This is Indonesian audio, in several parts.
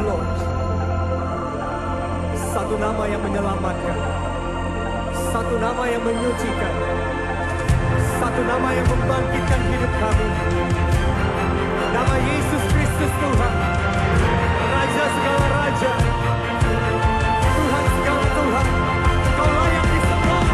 Lord. Satu nama yang menyelamatkan, satu nama yang menyucikan, satu nama yang membangkitkan hidup kami. Nama Yesus Kristus Tuhan, Raja segala raja, Tuhan segala Tuhan. Kau layak disembah.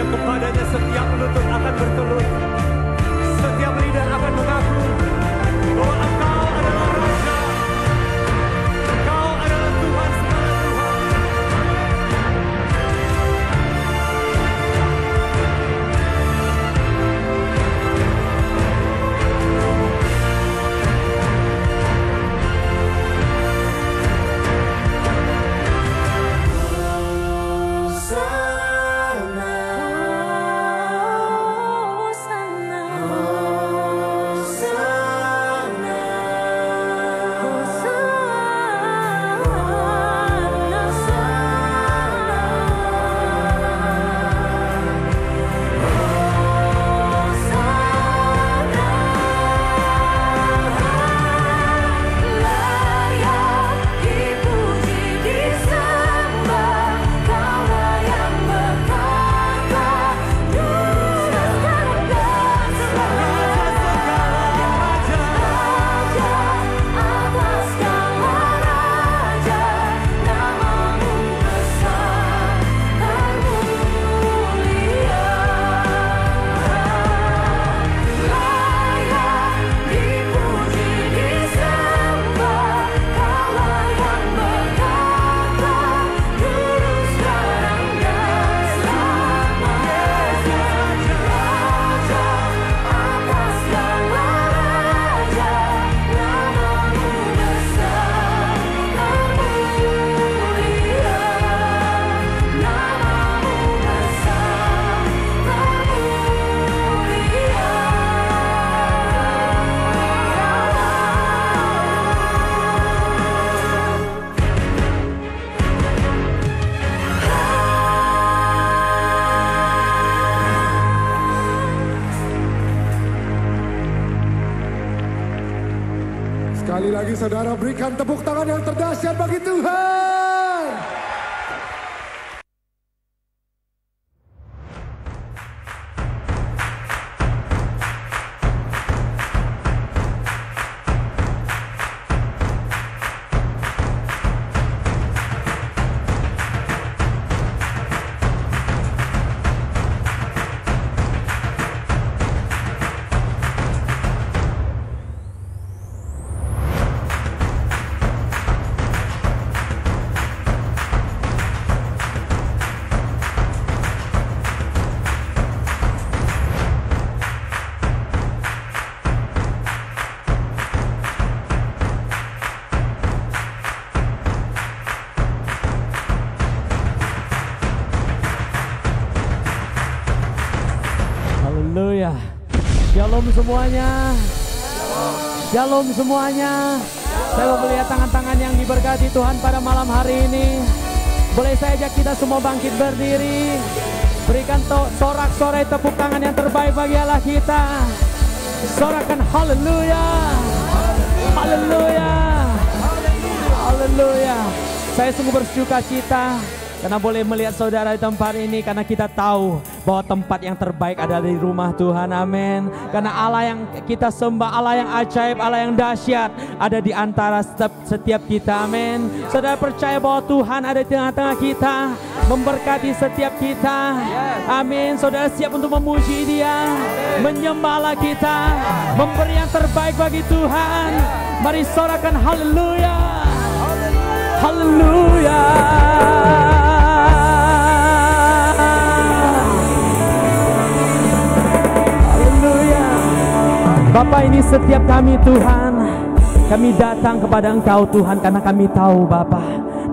Kepadanya setiap lutut akan bertelur, setiap lidah akan mengaku bahwa Engkau adalah Raja, Engkau adalah Tuhan segala Tuhan. Hosana, Hosana. lagi saudara, berikan tepuk tangan yang terdahsyat bagi Tuhan. Haleluya. Shalom semuanya. Shalom semuanya. Saya mau melihat tangan-tangan yang diberkati Tuhan pada malam hari ini. Boleh saya ajak kita semua bangkit berdiri. Berikan sorak-sorai tepuk tangan yang terbaik bagi Allah kita. Sorakan haleluya. Haleluya. Haleluya. Saya sungguh bersuka cita karena boleh melihat saudara di tempat ini, karena kita tahu bahwa tempat yang terbaik adalah di rumah Tuhan. Amin. Karena Allah yang kita sembah, Allah yang ajaib, Allah yang dahsyat ada di antara setiap kita. Amin. Saudara percaya bahwa Tuhan ada di tengah-tengah kita, memberkati setiap kita. Amin. Saudara siap untuk memuji Dia, menyembahlah kita, memberi yang terbaik bagi Tuhan. Mari sorakan haleluya. Haleluya. Bapa, ini setiap kami Tuhan, kami datang kepada Engkau Tuhan, karena kami tahu Bapa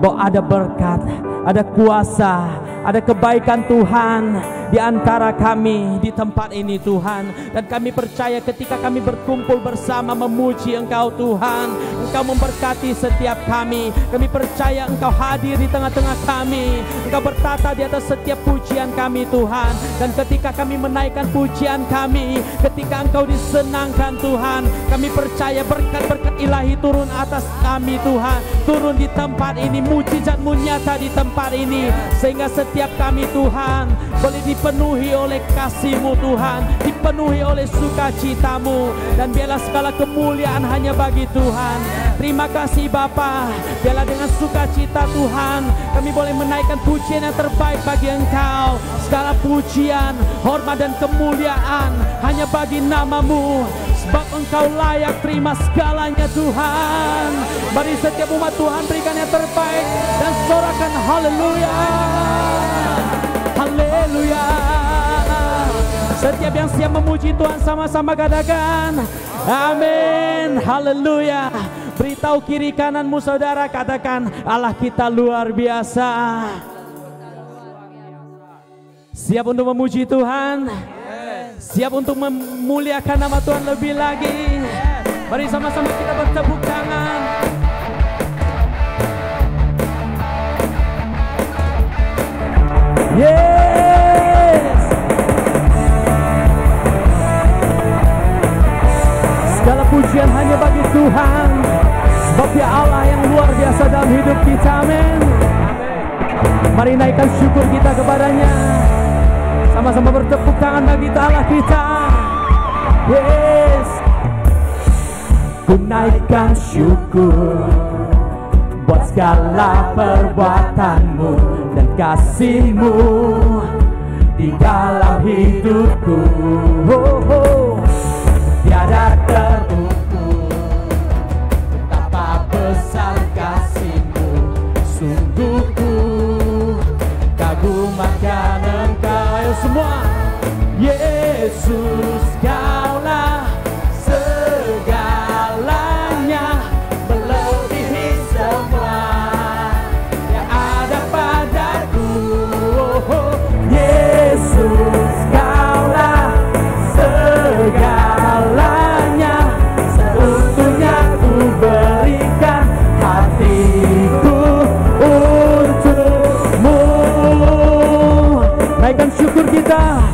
bahwa ada berkat, ada kuasa, ada kebaikan Tuhan di antara kami di tempat ini Tuhan. Dan kami percaya ketika kami berkumpul bersama memuji Engkau Tuhan, Engkau memberkati setiap kami. Kami percaya Engkau hadir di tengah-tengah kami, Engkau bertata di atas setiap pujian kami Tuhan. Dan ketika kami menaikkan pujian kami, ketika Engkau disenangkan Tuhan, kami percaya berkat-berkat ilahi turun atas kami Tuhan, turun di tempat ini, mujizat-Mu nyata di tempat ini, sehingga setiap kami Tuhan boleh dipenuhi oleh kasih-Mu Tuhan, dipenuhi oleh sukacita-Mu, dan biarlah segala kemuliaan hanya bagi Tuhan. Terima kasih Bapa, biarlah dengan sukacita Tuhan kami boleh menaikkan pujian yang terbaik bagi Engkau. Segala pujian, hormat dan kemuliaan hanya bagi nama-Mu, sebab Engkau layak terima segalanya Tuhan. Mari setiap umat Tuhan berikan yang terbaik dan sorakan haleluya. Haleluya. Setiap yang siap memuji Tuhan sama-sama katakan amin. Haleluya. Beritahu kiri kananmu saudara, katakan Allah kita luar biasa. Siap untuk memuji Tuhan, siap untuk memuliakan nama Tuhan lebih lagi. Mari sama-sama kita bertepuk tangan. Yes. Segala pujian hanya bagi Tuhan, sebab Dia Allah yang luar biasa dalam hidup kita. Amin. Mari naikkan syukur kita kepadanya. Sama-sama bertepuk tangan bagi Allah kita. Yes. Ku naikkan syukur buat segala perbuatan-Mu dan kasih-Mu di dalam hidupku. Oh, oh. Tiada terukur betapa besar kasih-Mu. Sungguh ku kagum akan Engkau. Ayo semua. Yesus, Kaulah segalanya, melebihi semua yang ada padaku. Oh, Yesus, Kaulah segalanya, seutuhnya ku berikan hatiku untuk-Mu. Naikkan syukur kita.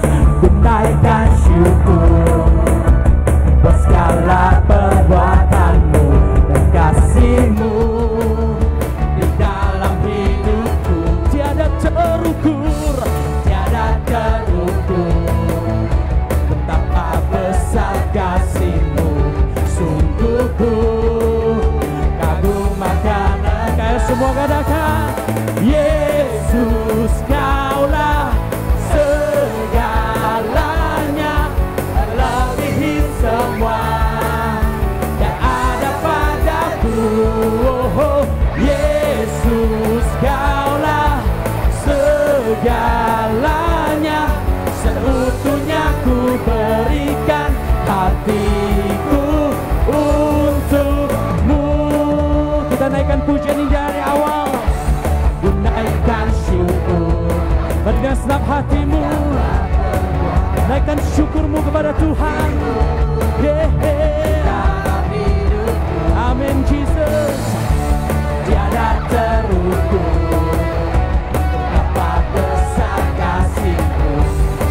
Semua katakan, Yesus Kaulah segalanya, melebihi semua yang ada padaku. Oh, Yesus Kaulah segalanya, seutuhnya ku berikan hatiku untukmu. Kita naikkan pujian ini dari awal. Ku naikkan syukur dengan senap hatimu, naikkan syukurmu kepada Tuhan. Amin Jesus. Tiada terukur apa besar kasih-Mu,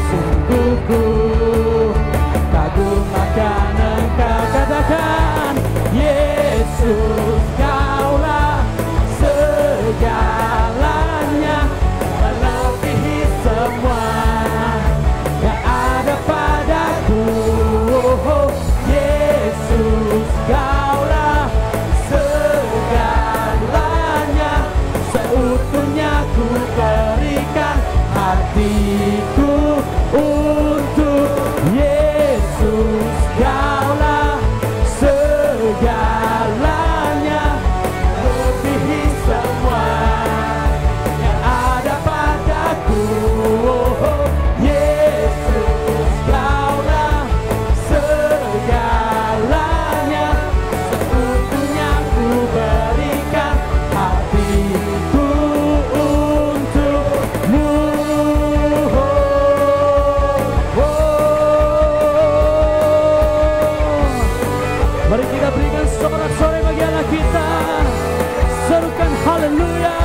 sungguh ku kagum akan Engkau. Katakan, Yesus Kaulah segalanya, melebihi semua yang ada padaku. Oh, Yesus Kaulah segalanya, seutuhnya ku berikan hatiku untuk Yesus. Kaulah segalanya, melebihi semua yang ada padaku. Oh, Yesus Kaulah segalanya, seutuhnya ku berikan hatiku untukmu. Mari kita berikan sorak-sorai bagi Allah kita. Serukan haleluya.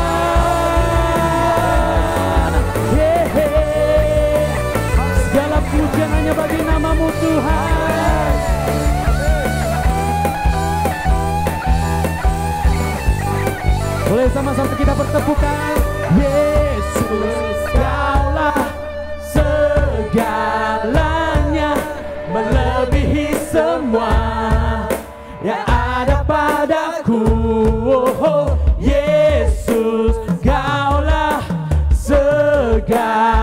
Segala pujian hanya bagi nama-Mu Tuhan. Boleh sama-sama kita bertepukan. Yesus Kaulah segalanya, melebihi semua yang ada padaku. Oh, Yesus Kaulah segalanya,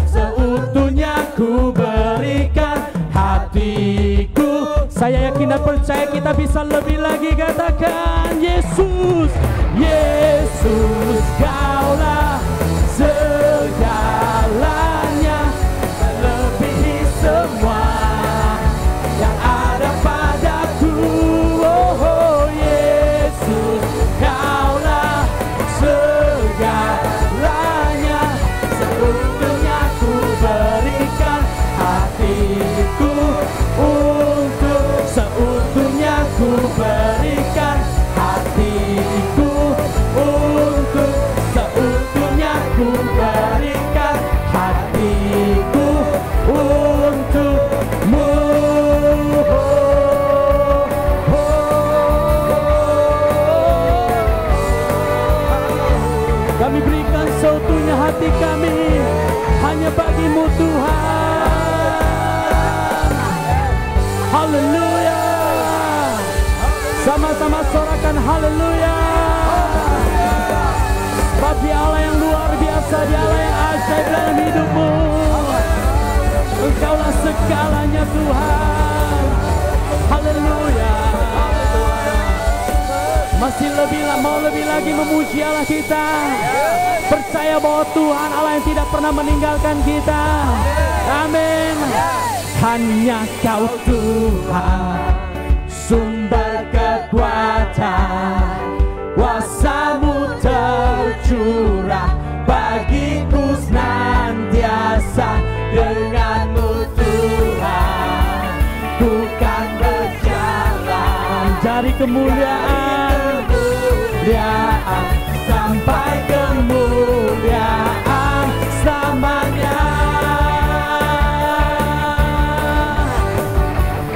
seutuhnya ku berikan hatiku. Saya yakin dan percaya kita bisa lebih lagi. Katakan, Yesus, Yesus Kaulah segalanya, melebihi semua yang ada padaku. Oh, Yesus Kaulah segalanya, seutuhnya ku berikan hatiku untuk, seutuhnya ku berikan hatiku untuk, seutuhnya ku berikan hatiku untukmu. Kami berikan seutuhnya hati kami hanya bagi-Mu Tuhan. Haleluya. Sama-sama sorakan haleluya. Sebab Dia Allah yang luar biasa, Dia Allah yang ajaib dalam hidupmu. Engkaulah segalanya Tuhan. Haleluya. Masih mau lebih lagi memuji Allah kita. Percaya bahwa Tuhan Allah yang tidak pernah meninggalkan kita. Amin. Hanya Kau Tuhan, sumber kekuatan, kuasa-Mu tercurah bagiku senantiasa. Dengan-Mu Tuhan, ku kan berjalan dari kemuliaan sampai kemuliaan selamanya.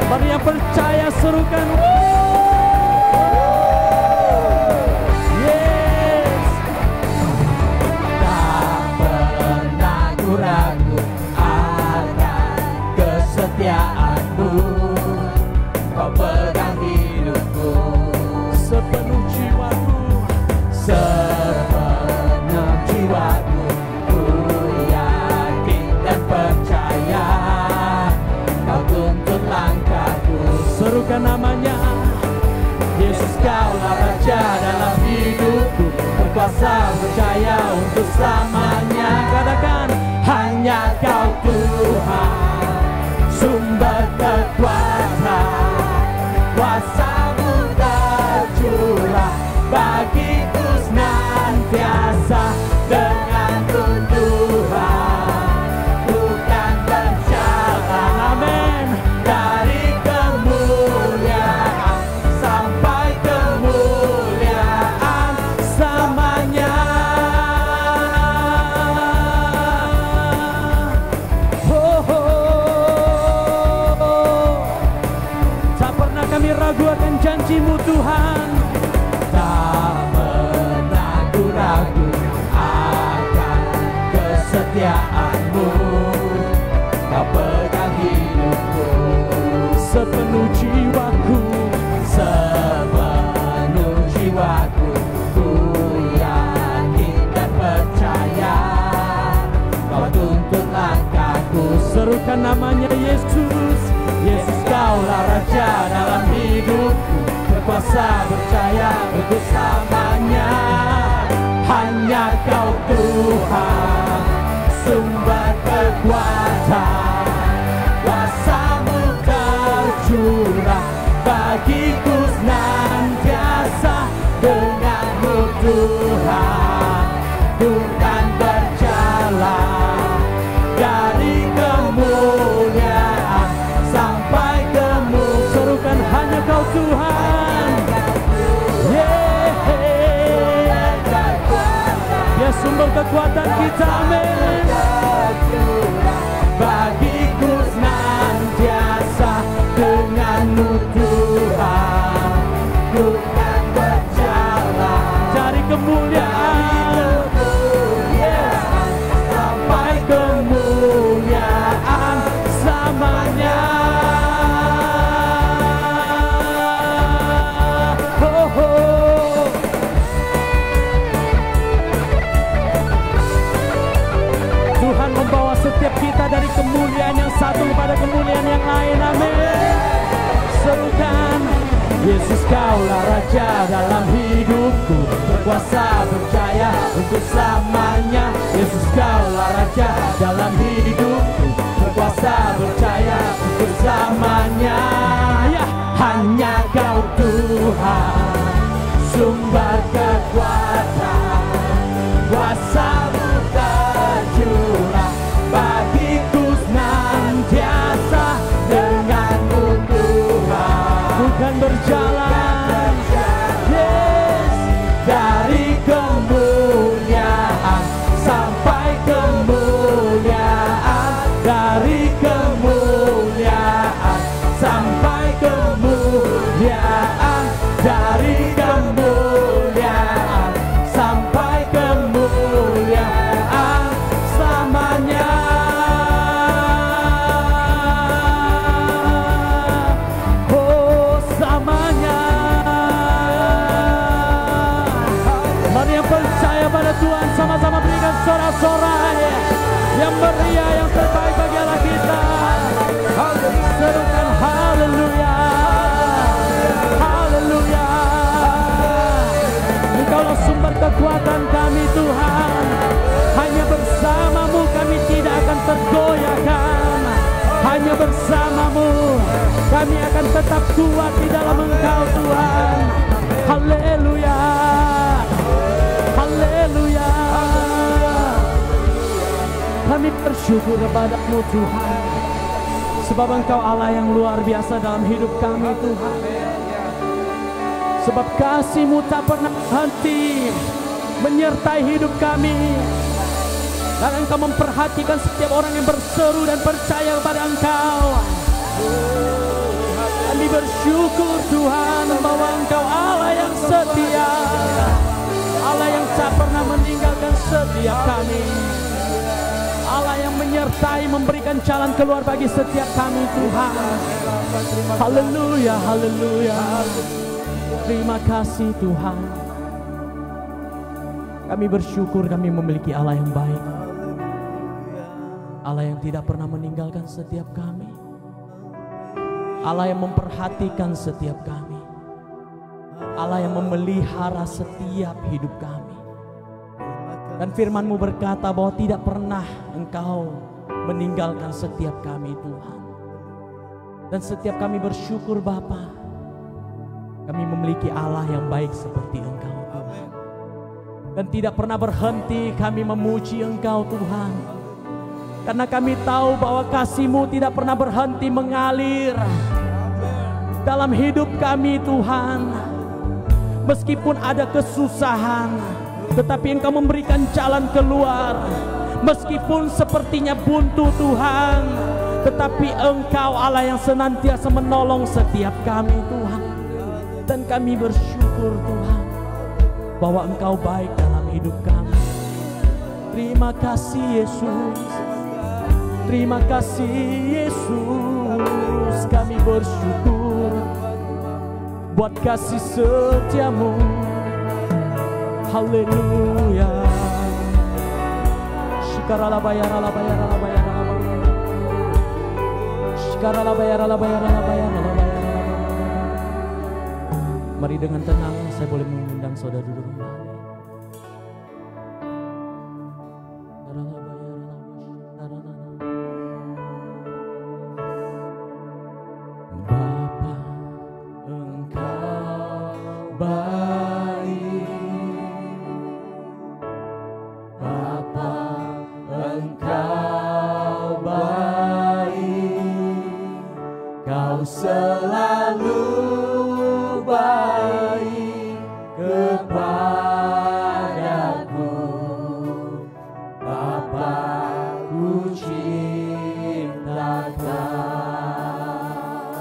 Mari yang percaya serukan, yes. Tak pernah ku ragu akan kesetiaan-Mu, Kau pegang hidupku sepenuh jiwaku. segenap jiwaku, ku yakin dan percaya, Kau tuntun langkahku. Serukan namanya, Yesus, Kaulah Raja dalam hidupku, berkuasa percaya untuk selamanya. Katakan, hanya Kau Tuhan, sumber kekuatan, kuasa-Mu tercurah bagiku senantiasa. Denganku Tuhan, bukan berjalan, amin, dari kemuliaan sampai kemuliaan selamanya. Oh, oh. Tak pernah kami ragu akan janji-Mu Tuhan, tak pernah ku ragu akan kesetiaan-Mu. Kau pegang hidupku sepenuh jiwaku, sepenuh jiwaku, ku yakin dan percaya, Kau tuntun langkahku. Serukan namanya Yesus, Yesus, Kaulah Raja dalam hidupku, berkuasa percaya untuk selamanya. Hanya Kau Tuhan, sumber kekuatan, kuasa-Mu tercurah bagiku senantiasa. Denganmu Tuhan, bukan berjalan dari kemuliaan sampai kemuliaan. Serukan, hanya Kau Tuhan, Dia sumber kekuatan kita, amin. Bagiku senantiasa. Denganmu Tuhan, bukan berjalan cari kemuliaan, sampai kemuliaan selamanya. Oh, oh. Tuhan membawa setiap kita dari kemuliaan yang satu kepada kemuliaan yang lain, amin. Serukan, Yesus, Kaulah Raja dalam hidupku, berkuasa percaya untuk selamanya. Yesus, Kaulah Raja dalam hidupku, berkuasa percaya untuk selamanya. Ya, hanya Kau Tuhan, sumber kekuatan, kuasa-Mu tercurah bagiku senantiasa. Denganmu Tuhan, bukan berjalan, yes, dari kemuliaan sampai kemuliaan, dari kemuliaan sampai kemuliaan, dari kemuliaan sampai kemuliaan selamanya. Oh, selamanya. Mari yang percaya pada Tuhan, sama-sama berikan sorak-sorai yang meriah, yang terbaik bagi Allah kita. Serukan haleluya, haleluya. Engkaulah sumber kekuatan kami Tuhan, hanya bersama-Mu kami tidak akan tergoyahkan. Hanya bersama-Mu kami akan tetap kuat di dalam Engkau Tuhan. Haleluya, haleluya. Kami bersyukur kepada-Mu Tuhan, sebab Engkau Allah yang luar biasa dalam hidup kami Tuhan. Sebab kasih-Mu tak pernah henti menyertai hidup kami, dan Engkau memperhatikan setiap orang yang berseru dan percaya kepada Engkau. Kami bersyukur Tuhan bahwa Engkau Allah yang setia, Allah yang tak pernah meninggalkan setiap kami, Allah yang menyertai, memberikan jalan keluar bagi setiap kami Tuhan. Haleluya, haleluya. Terima kasih Tuhan. Kami bersyukur kami memiliki Allah yang baik. Allah yang tidak pernah meninggalkan setiap kami. Allah yang memperhatikan setiap kami. Allah yang memelihara setiap hidup kami. Dan firman-Mu berkata bahwa tidak pernah Engkau meninggalkan setiap kami Tuhan. Dan setiap kami bersyukur Bapa, kami memiliki Allah yang baik seperti Engkau Tuhan. Dan tidak pernah berhenti kami memuji Engkau Tuhan. Karena kami tahu bahwa kasih-Mu tidak pernah berhenti mengalir dalam hidup kami Tuhan. Meskipun ada kesusahan, tetapi Engkau memberikan jalan keluar. Meskipun sepertinya buntu Tuhan, tetapi Engkau Allah yang senantiasa menolong setiap kami Tuhan. Dan kami bersyukur Tuhan bahwa Engkau baik dalam hidup kami. Terima kasih Yesus. Terima kasih Yesus. Kami bersyukur buat kasih setia-Mu. Haleluya. Shikarala bayarala bayarala bayarala. Shikarala bayarala bayarala bayarala bayarala. Mari dengan tenang saya boleh mengundang saudara duduk kembali.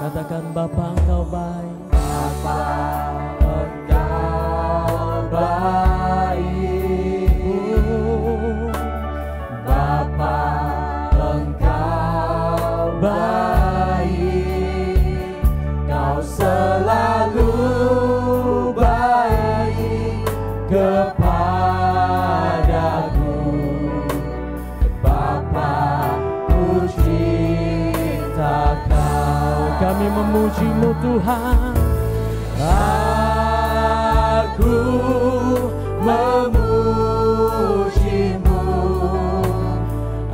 Katakan Bapa Engkau baik. Bapa Engkau baik. Bapa Engkau baik. Kau selalu baik kepadaku. Bapa ku cinta Kau. Kami memuji-Mu Tuhan. Aku memuji-Mu.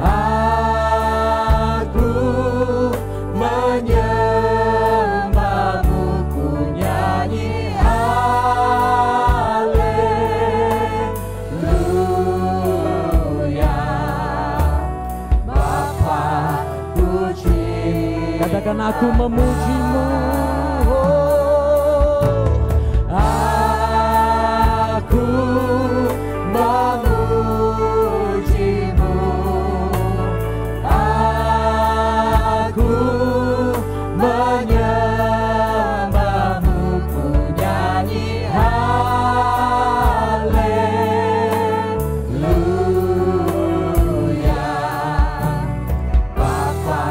Aku menyembah-Mu. Ku nyanyi haleluya. Bapa ku cinta. Katakan aku memuji-Mu. Aku memuji-Mu. Aku menyembah-Mu. Ku nyanyi haleluya. Bapa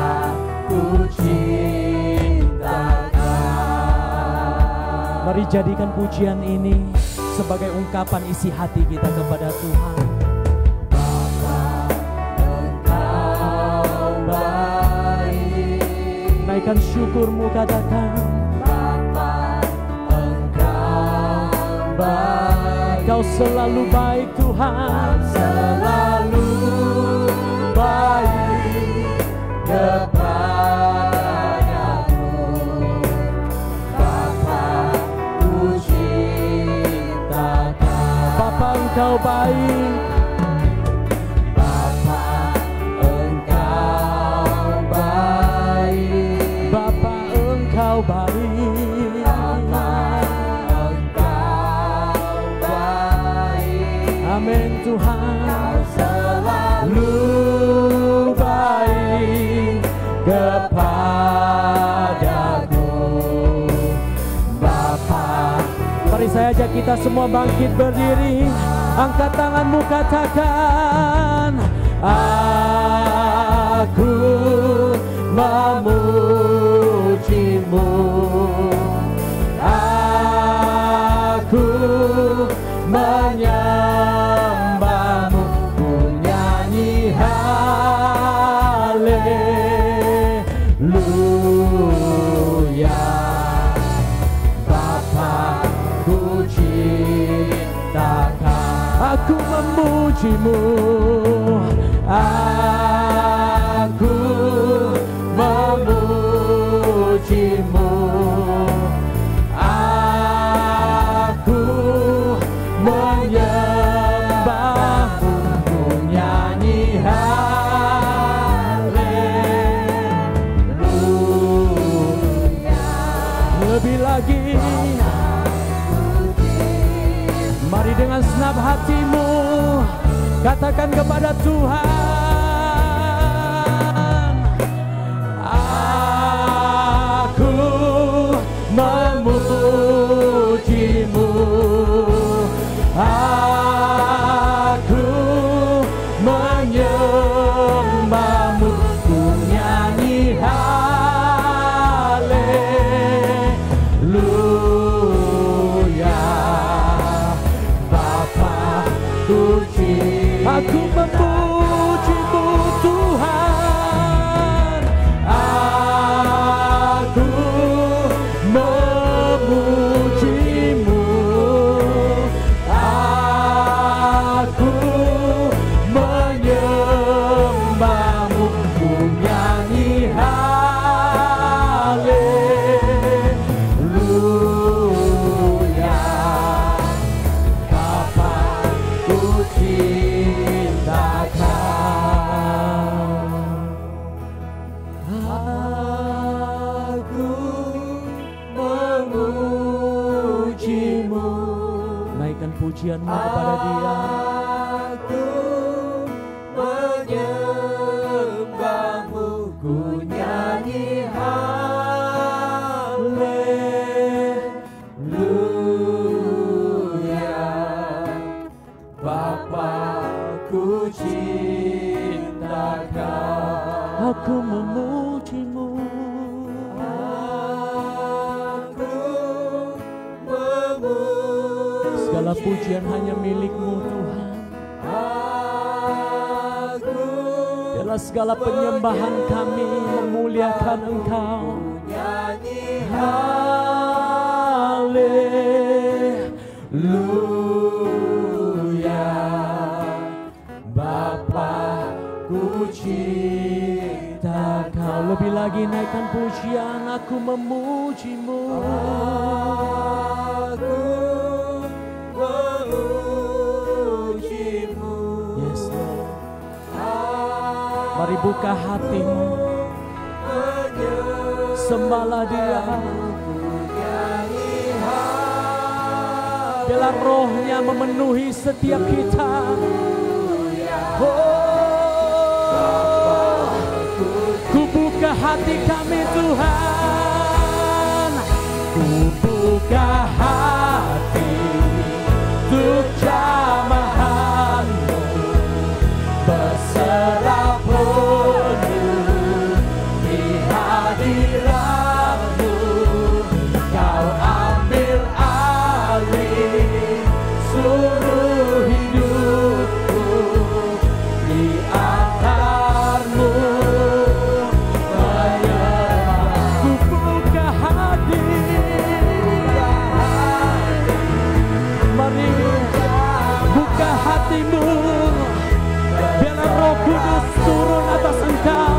ku cinta Kau. Mari jadikan pujian ini sebagai ungkapan isi hati kita kepada Tuhan. Bapa Engkau baik. Naikkan syukur-Mu, katakan Bapa Engkau baik. Kau selalu baik Tuhan. Selalu baik kepadaku. Bapa ku cinta Kau. Bapa Engkau baik. Bapa Engkau baik. Bapa Engkau baik. Bapa Engkau baik. Amin Tuhan. Kau selalu baik kepadaku. Bapa. Mari saya ajak kita semua bangkit berdiri. Angkat tanganmu, katakan aku memuji-Mu. Aku menyembah memujimu, aku memujimu, aku menyembahmu, ku nyanyi haleluya. Lebih lagi, mari dengan senap hatimu katakan kepada Tuhan, aku memujimu, aku menyembahmu, ku nyanyi haleluya. Aku memujimu Tuhan, aku memujimu, aku menyembahmu, ku nyanyi haleluya. Bapakku cinta Kau, aku memujimu. Naikkan pujianmu kepada Dia. Aku menyembahmu, ku nyanyi haleluya. Bapakku cinta Kau, aku memujimu, aku memujimu. Segala pujian hanya milik-Mu Tuhan. Biarlah segala penyembahan kami memuliakan Engkau. Haleluya. Bapakku cinta Kau. Lebih lagi naikkan pujian, aku memujimu, aku memujimu. Yes Lord. Mari buka hatimu, sembahlah Dia. Biarlah rohnya memenuhi setiap kita. Oh, ku buka hati kami Tuhan, ku buka hati untuk jamahan-Mu, berserah penuh di hadirat-Mu. Kau ambil alih seluruh hidupku, di altar-Mu menyembah. Ku buka hati, mari buka hatimu. Biarlah Roh Kudus turun atas engkau,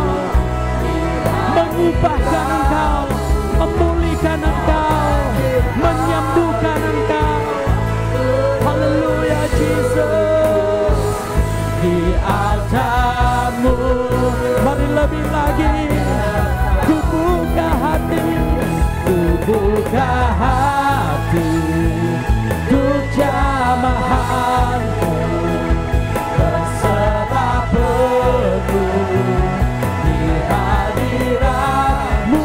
mengubahkan engkau, memulihkan engkau, menyembuhkan engkau. Haleluya Jesus. Di altar-Mu, mari lebih lagi. Ku buka hati, ku buka hati untuk jamahan-Mu, berserah penuh di hadirat-Mu.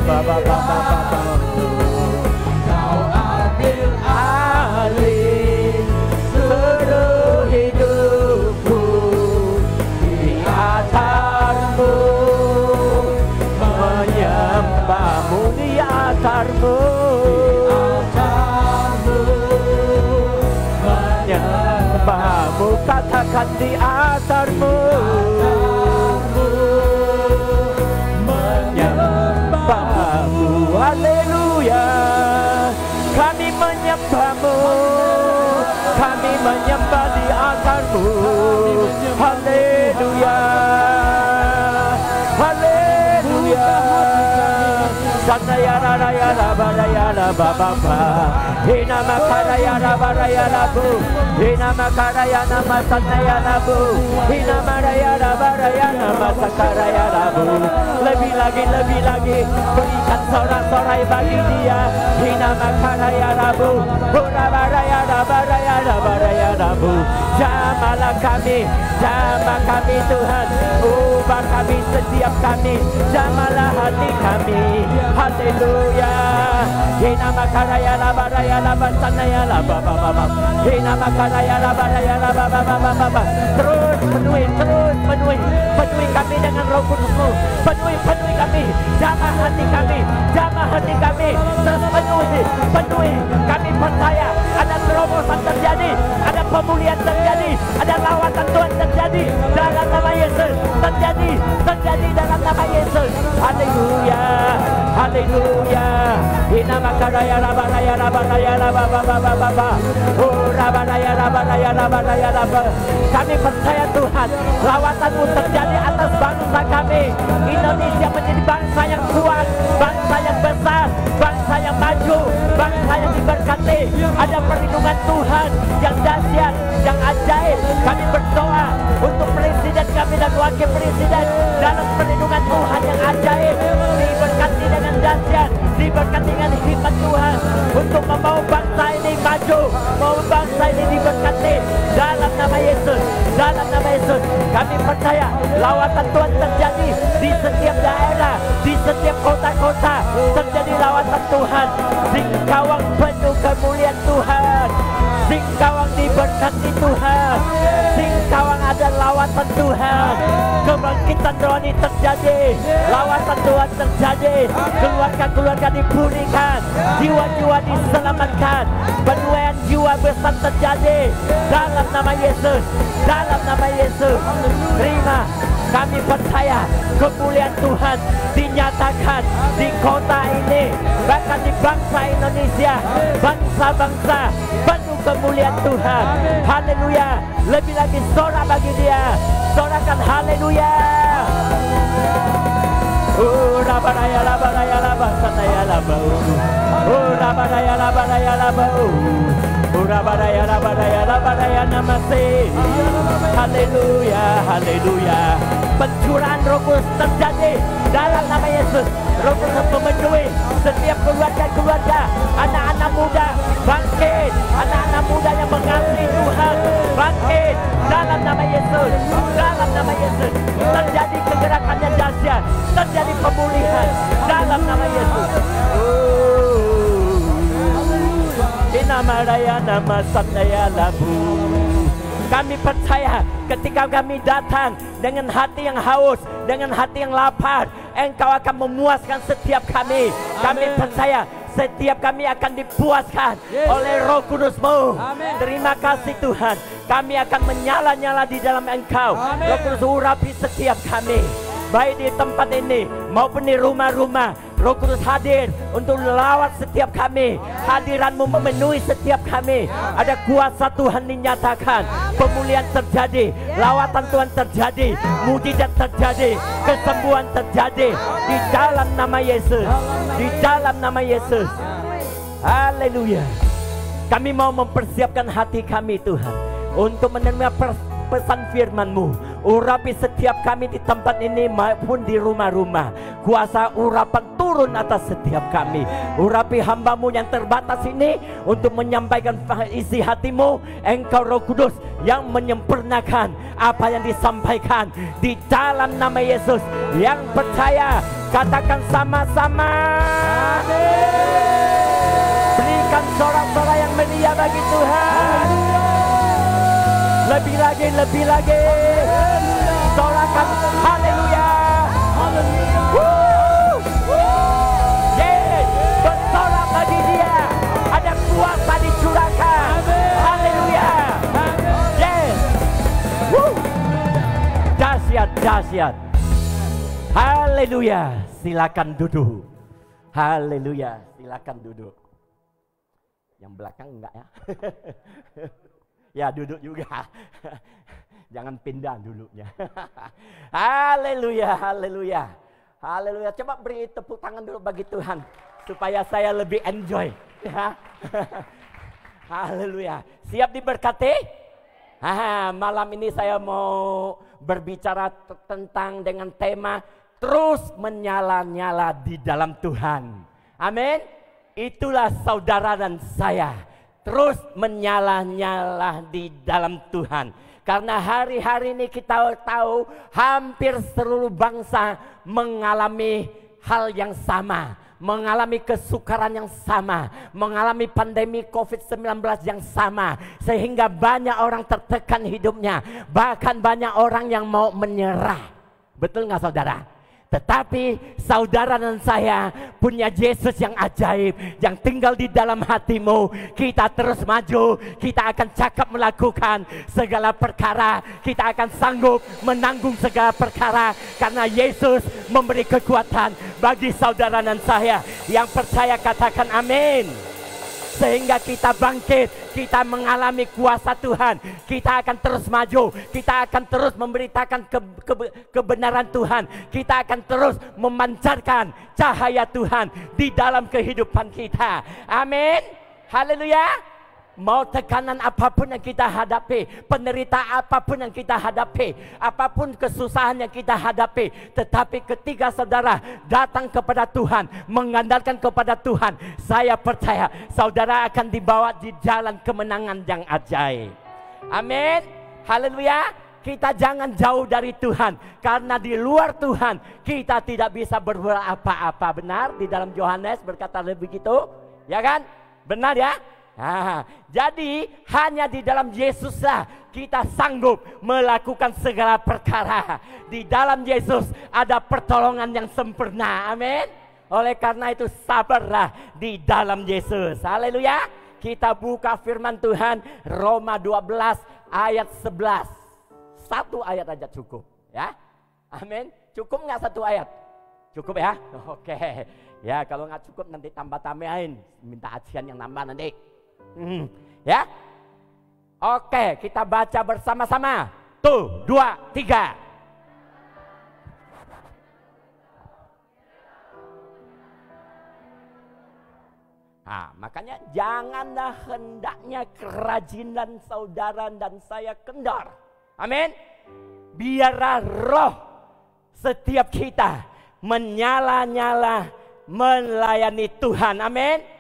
Kau ambil alih seluruh hidupku di altarmu, menyembahmu di altarmu, menyembahmu, katakan di altarmu, menyembahmu, haleluya. Kami menyembahmu, kami menyembah di altarmu, haleluya, haleluya. Sanaya raya raya baba, hina makaraya raya rabu, hina makaraya nama sanaya rabu, hina maraya raya nama sakaraya rabu. Lebih lagi, berikan sorak-sorai bagi dia. Hina makaraya rabu, hura raya rabu. Jamalah kami Tuhan, ubah kami setiap kami, jamalah hati kami, haleluya. Hina makaraya laba sanaya laba baba, hina makaraya laba baba. Terus penuhi kami dengan Roh Kudus-Mu, penuhi kami, jamah hati kami, terus penuhi kami percaya ada terobosan terjadi, ada pemulihan terjadi, ada lawatan Tuhan terjadi dalam nama Yesus, terjadi dalam nama Yesus, haleluya, haleluya. Hina makaraya laba baba, oh raba raba. Kami percaya Tuhan, lawatan-Mu terjadi atas bangsa kami. Indonesia menjadi bangsa yang kuat, bangsa yang besar, bangsa yang maju, bangsa yang diberkati. Ada perlindungan Tuhan yang dahsyat, yang ajaib. Kami berdoa untuk presiden kami dan wakil presiden dalam perlindungan Tuhan yang ajaib, diberkati dengan dahsyat, diberkati dengan hikmat Tuhan untuk membawa bangsa ini maju, mau bangsa ini diberkati dalam nama Yesus, dalam nama Yesus. Kami percaya lawatan Tuhan terjadi di setiap daerah, di setiap kota-kota terjadi lawatan Tuhan. Singkawang penuh kemuliaan Tuhan, Singkawang diberkati Tuhan, Singkawang ada lawatan Tuhan, kebangkitan rohani terjadi, lawatan Tuhan terjadi, keluarga-keluarga dipulihkan, jiwa-jiwa diselamatkan, penuaian jiwa besar terjadi dalam nama Yesus, dalam nama Yesus. Terima, kami percaya kemuliaan Tuhan dinyatakan di kota ini, bahkan di bangsa Indonesia, bangsa-bangsa penuh kemuliaan Tuhan. Haleluya. Lebih lagi sorak bagi dia, sorakan haleluya. Rabaraya laba sanaya laba, rabaraya laba, rabaraya namase. Haleluya, haleluya. Pencurahan Roh Kudus terjadi dalam nama Yesus. Roh Kudus memenuhi setiap keluarga-keluarga, anak-anak muda bangkit, anak-anak muda yang mengasihi Tuhan bangkit dalam nama Yesus, dalam nama Yesus. Terjadi kegerakan yang dahsyat, terjadi pemulihan dalam nama Yesus. Nama raya nama satya labu. Kami percaya ketika kami datang dengan hati yang haus, dengan hati yang lapar, Engkau akan memuaskan setiap kami. Kami percaya setiap kami akan dipuaskan oleh Roh Kudus-Mu. Terima kasih Tuhan. Kami akan menyala-nyala di dalam Engkau. Roh Kudus urapi setiap kami, baik di tempat ini maupun di rumah-rumah. Roh Kudus hadir untuk lawat setiap kami. Hadiran-Mu memenuhi setiap kami. Ada kuasa Tuhan dinyatakan, pemulihan terjadi, lawatan Tuhan terjadi, mujizat terjadi, kesembuhan terjadi di dalam nama Yesus, di dalam nama Yesus. Haleluya. Kami mau mempersiapkan hati kami Tuhan untuk menerima pesan firman-Mu. Urapi setiap kami di tempat ini maupun di rumah-rumah. Kuasa urapan turun atas setiap kami. Urapi hamba-Mu yang terbatas ini untuk menyampaikan isi hati-Mu. Engkau Roh Kudus yang menyempurnakan apa yang disampaikan di dalam nama Yesus. Yang percaya Katakan sama-sama. Berikan sorak-sorai yang meriah bagi Tuhan. Lebih lagi, lebih lagi. Sorakan haleluya. Yes, bersorak bagi Dia. Ada kuasa dicurahkan. Haleluya. Yes. Dahsyat, dahsyat. Haleluya. Silakan duduk. Haleluya. Silakan duduk. Yang belakang enggak ya? Ya duduk juga. Jangan pindah duduknya. Haleluya, haleluya. Haleluya. Coba beri tepuk tangan dulu bagi Tuhan supaya saya lebih enjoy. Ya. Haleluya. Siap diberkati? Malam ini saya mau berbicara tentang dengan tema terus menyala-nyala di dalam Tuhan. Amin. Itulah saudara dan saya, terus menyala-nyala di dalam Tuhan. Karena hari-hari ini kita tahu hampir seluruh bangsa mengalami hal yang sama. Mengalami kesukaran yang sama. Mengalami pandemi COVID-19 yang sama. Sehingga banyak orang tertekan hidupnya. Bahkan banyak orang yang mau menyerah. Betul nggak saudara? Tetapi saudara dan saya punya Yesus yang ajaib, yang tinggal di dalam hatimu. Kita terus maju, kita akan cakap melakukan segala perkara. Kita akan sanggup menanggung segala perkara. Karena Yesus memberi kekuatan bagi saudara dan saya. Yang percaya katakan amin. Sehingga kita bangkit, kita mengalami kuasa Tuhan. Kita akan terus maju, kita akan terus memberitakan kebenaran Tuhan. Kita akan terus memancarkan cahaya Tuhan di dalam kehidupan kita. Amin. Haleluya. Mau tekanan apapun yang kita hadapi, penderitaan apapun yang kita hadapi, apapun kesusahan yang kita hadapi, tetapi ketika saudara datang kepada Tuhan, mengandalkan kepada Tuhan, saya percaya saudara akan dibawa di jalan kemenangan yang ajaib. Amin. Haleluya. Kita jangan jauh dari Tuhan, karena di luar Tuhan kita tidak bisa berbuat apa-apa. Benar? Di dalam Yohanes berkata begitu, ya kan? Benar ya? Jadi hanya di dalam Yesuslah kita sanggup melakukan segala perkara. Di dalam Yesus ada pertolongan yang sempurna. Amin. Oleh karena itu sabarlah di dalam Yesus. Haleluya. Kita buka firman Tuhan Roma 12 ayat 11. Satu ayat aja cukup ya. Amin. Cukup nggak satu ayat? Cukup ya. Oke. Ya kalau nggak cukup nanti tambah-tambahin. Minta ajian yang nambah nanti. Ya. Oke, kita baca bersama-sama. 1, 2, 3. Makanya janganlah hendaknya kerajinan saudara dan saya kendor. Amin. Biarlah roh setiap kita menyala-nyala melayani Tuhan. Amin.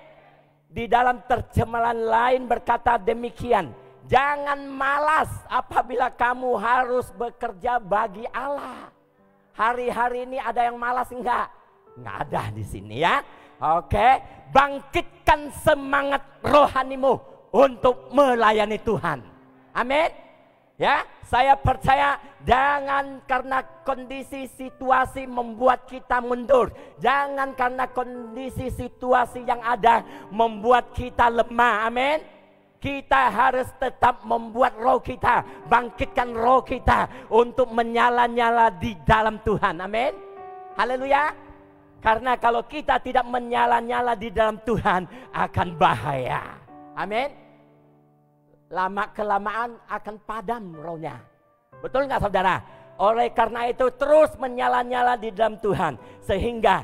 Di dalam terjemahan lain berkata demikian. Jangan malas apabila kamu harus bekerja bagi Allah. Hari-hari ini ada yang malas enggak? Enggak ada di sini ya. Oke, bangkitkan semangat rohanimu untuk melayani Tuhan. Amin. Ya, saya percaya jangan karena kondisi situasi membuat kita mundur. Jangan karena kondisi situasi yang ada membuat kita lemah. Amin. Kita harus tetap membuat roh kita, bangkitkan roh kita untuk menyala-nyala di dalam Tuhan. Amin. Haleluya. Karena kalau kita tidak menyala-nyala di dalam Tuhan akan bahaya. Amin. Lama kelamaan akan padam rohnya. Betul nggak saudara? Oleh karena itu terus menyala-nyala di dalam Tuhan. Sehingga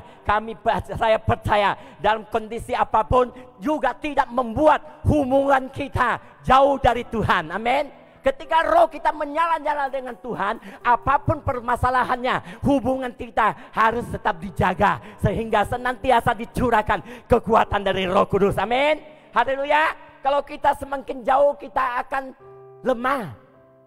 saya percaya dalam kondisi apapun juga tidak membuat hubungan kita jauh dari Tuhan. Amin. Ketika roh kita menyala-nyala dengan Tuhan, apapun permasalahannya, hubungan kita harus tetap dijaga. Sehingga senantiasa dicurahkan kekuatan dari Roh Kudus. Amin. Haleluya. Kalau kita semakin jauh kita akan lemah.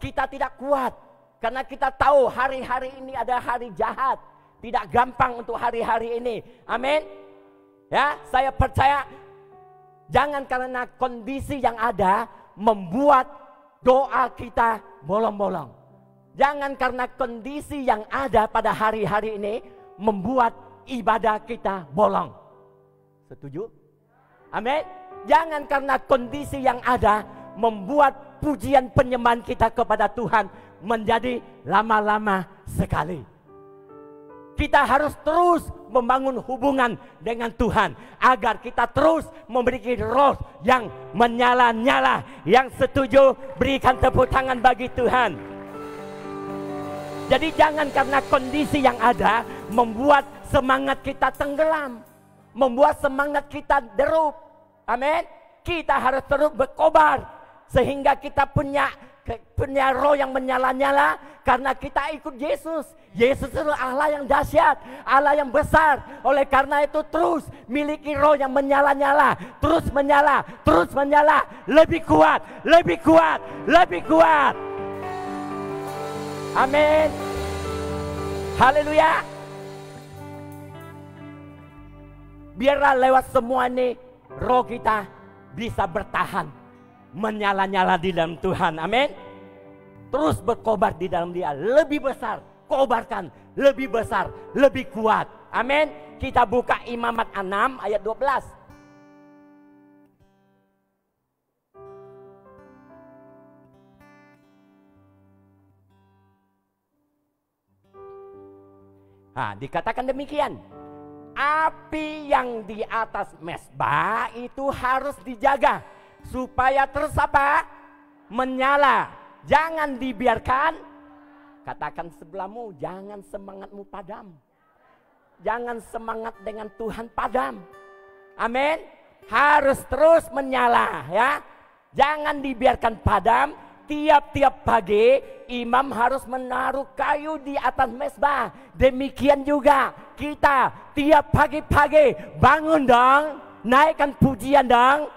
Kita tidak kuat. Karena kita tahu hari-hari ini ada hari jahat. Tidak gampang untuk hari-hari ini. Amin. Ya, saya percaya jangan karena kondisi yang ada membuat doa kita bolong-bolong. Jangan karena kondisi yang ada pada hari-hari ini membuat ibadah kita bolong. Setuju? Amin. Jangan karena kondisi yang ada membuat pujian penyembahan kita kepada Tuhan menjadi lama-lama sekali. Kita harus terus membangun hubungan dengan Tuhan agar kita terus memiliki roh yang menyala-nyala. Yang setuju berikan tepuk tangan bagi Tuhan. Jadi jangan karena kondisi yang ada membuat semangat kita tenggelam, membuat semangat kita derup. Amin. Kita harus terus berkobar sehingga kita punya roh yang menyala-nyala karena kita ikut Yesus. Yesus itu Allah yang dahsyat, Allah yang besar. Oleh karena itu terus miliki roh yang menyala-nyala, terus menyala, lebih kuat, lebih kuat, lebih kuat. Amin. Haleluya. Biarlah lewat semua ini roh kita bisa bertahan, menyala-nyala di dalam Tuhan. Amin. Terus berkobar di dalam Dia, lebih besar. Kobarkan lebih besar, lebih kuat. Amin. Kita buka Imamat 6 ayat 12. Nah, dikatakan demikian. Api yang di atas mezbah itu harus dijaga supaya terus apa? Menyala. Jangan dibiarkan. Katakan sebelahmu, jangan semangatmu padam. Jangan semangat dengan Tuhan padam. Amin. Harus terus menyala ya. Jangan dibiarkan padam. Tiap-tiap pagi imam harus menaruh kayu di atas mezbah. Demikian juga kita tiap pagi-pagi bangun dong, naikkan pujian dong,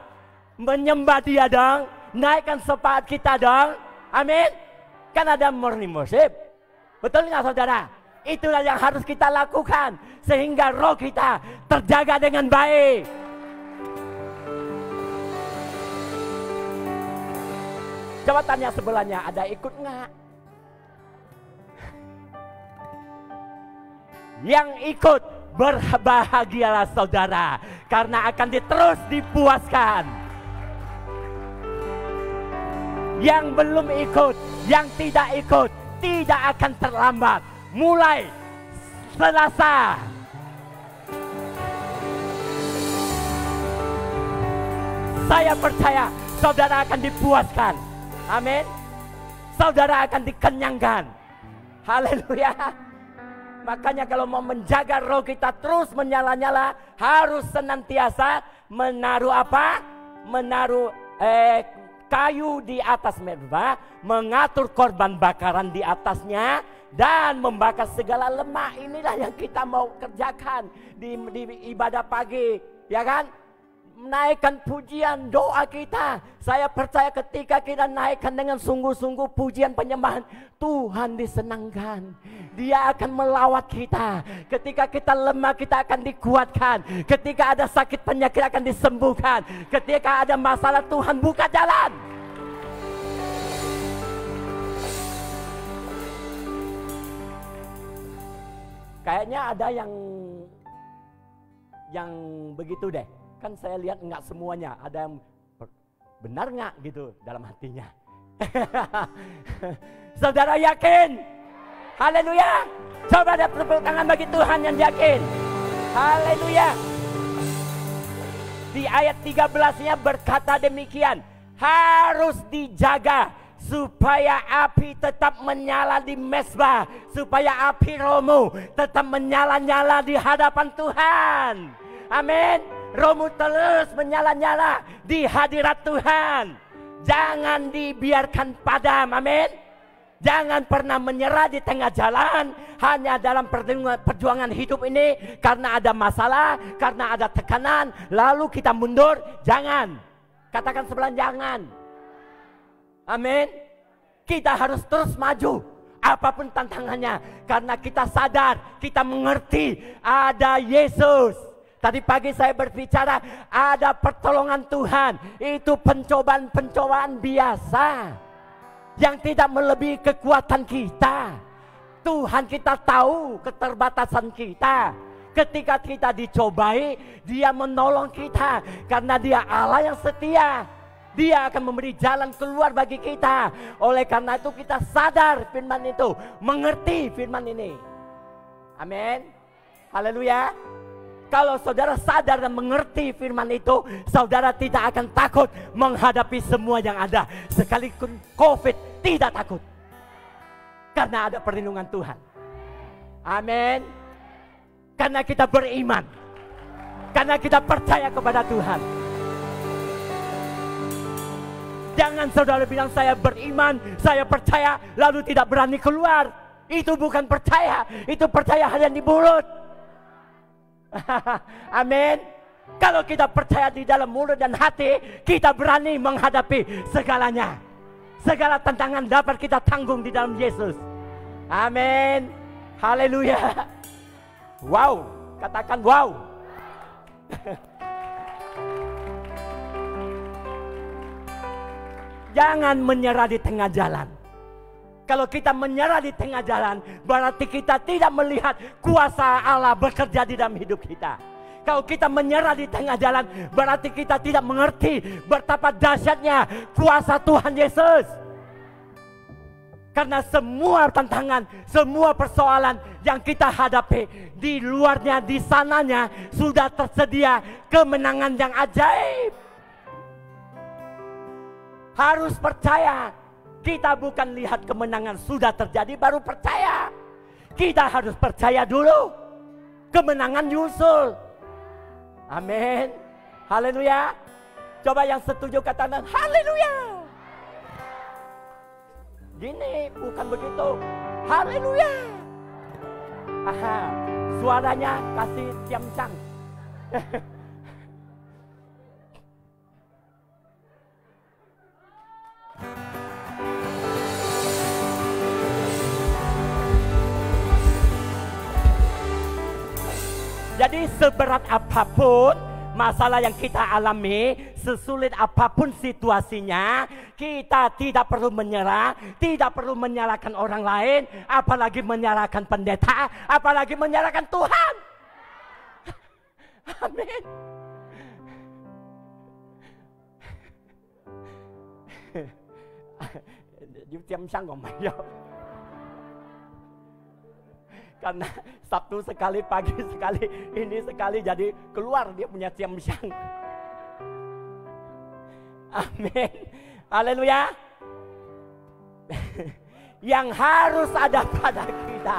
menyembah Dia dong, naikkan sepakat kita dong. Amin. Kan ada morning worship. Betul nggak saudara? Itulah yang harus kita lakukan sehingga roh kita terjaga dengan baik. Coba tanya sebelahnya, ada ikut nggak? Yang ikut berbahagialah saudara, karena akan terus dipuaskan. Yang belum ikut, yang tidak ikut, tidak akan terlambat. Mulai Selasa. Saya percaya saudara akan dipuaskan. Amin. Saudara akan dikenyangkan. Haleluya. Makanya kalau mau menjaga roh kita terus menyala-nyala, harus senantiasa menaruh apa? Menaruh kayu di atas mezbah, mengatur korban bakaran di atasnya, dan membakar segala lemak. Inilah yang kita mau kerjakan di ibadah pagi, ya kan? Naikkan pujian doa kita. Saya percaya ketika kita naikkan dengan sungguh-sungguh pujian penyembahan, Tuhan disenangkan. Dia akan melawat kita. Ketika kita lemah, kita akan dikuatkan. Ketika ada sakit penyakit akan disembuhkan. Ketika ada masalah, Tuhan buka jalan. Kayaknya ada yang begitu deh. Kan saya lihat enggak semuanya, ada yang benar enggak gitu dalam hatinya. Saudara yakin? Haleluya. Coba ada tepuk tangan bagi Tuhan yang yakin. Haleluya. Di ayat 13-nya berkata demikian, harus dijaga supaya api tetap menyala di mezbah, supaya api rohmu tetap menyala-nyala di hadapan Tuhan. Amin. Rohmu terus menyala-nyala di hadirat Tuhan. Jangan dibiarkan padam. Amin. Jangan pernah menyerah di tengah jalan hanya dalam perjuangan hidup ini karena ada masalah, karena ada tekanan, lalu kita mundur. Jangan. Katakan sebelah jangan. Amin. Kita harus terus maju apapun tantangannya, karena kita sadar, kita mengerti ada Yesus. Tadi pagi saya berbicara, ada pertolongan Tuhan. Itu pencobaan-pencobaan biasa yang tidak melebihi kekuatan kita. Tuhan kita tahu keterbatasan kita. Ketika kita dicobai, Dia menolong kita karena Dia Allah yang setia. Dia akan memberi jalan keluar bagi kita. Oleh karena itu kita sadar firman itu, mengerti firman ini. Amin. Haleluya. Kalau saudara sadar dan mengerti firman itu, saudara tidak akan takut menghadapi semua yang ada. Sekalipun COVID, tidak takut. Karena ada perlindungan Tuhan. Amin. Karena kita beriman. Karena kita percaya kepada Tuhan. Jangan saudara bilang saya beriman, saya percaya, lalu tidak berani keluar. Itu bukan percaya, itu percaya hanya di mulut. Amin. Kalau kita percaya di dalam mulut dan hati, kita berani menghadapi segalanya. Segala tantangan dapat kita tanggung di dalam Yesus. Amin. Haleluya. Wow, katakan wow. Jangan menyerah di tengah jalan. Kalau kita menyerah di tengah jalan, berarti kita tidak melihat kuasa Allah bekerja di dalam hidup kita. Kalau kita menyerah di tengah jalan, berarti kita tidak mengerti betapa dahsyatnya kuasa Tuhan Yesus. Karena semua tantangan, semua persoalan yang kita hadapi, di luarnya, di sananya, sudah tersedia kemenangan yang ajaib. Harus percaya. Kita bukan lihat kemenangan sudah terjadi baru percaya. Kita harus percaya dulu. Kemenangan nyusul. Amin. Haleluya. Coba yang setuju katakan haleluya. Gini, bukan begitu. Haleluya. Aha, suaranya kasih ciamcang. Jadi seberat apapun masalah yang kita alami, sesulit apapun situasinya, kita tidak perlu menyerah, tidak perlu menyalahkan orang lain, apalagi menyalahkan pendeta, apalagi menyalahkan Tuhan. Amin. Karena Sabtu sekali, pagi sekali, ini sekali, jadi keluar dia punya ciamsyang. Amin. Haleluya. Yang harus ada pada kita.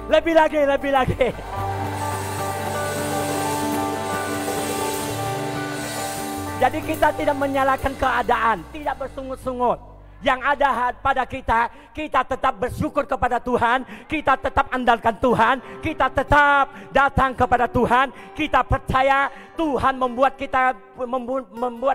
Lebih lagi, lebih lagi. Jadi kita tidak menyalahkan keadaan, tidak bersungut-sungut. Yang ada pada kita, kita tetap bersyukur kepada Tuhan, kita tetap andalkan Tuhan, kita tetap datang kepada Tuhan, kita percaya Tuhan membuat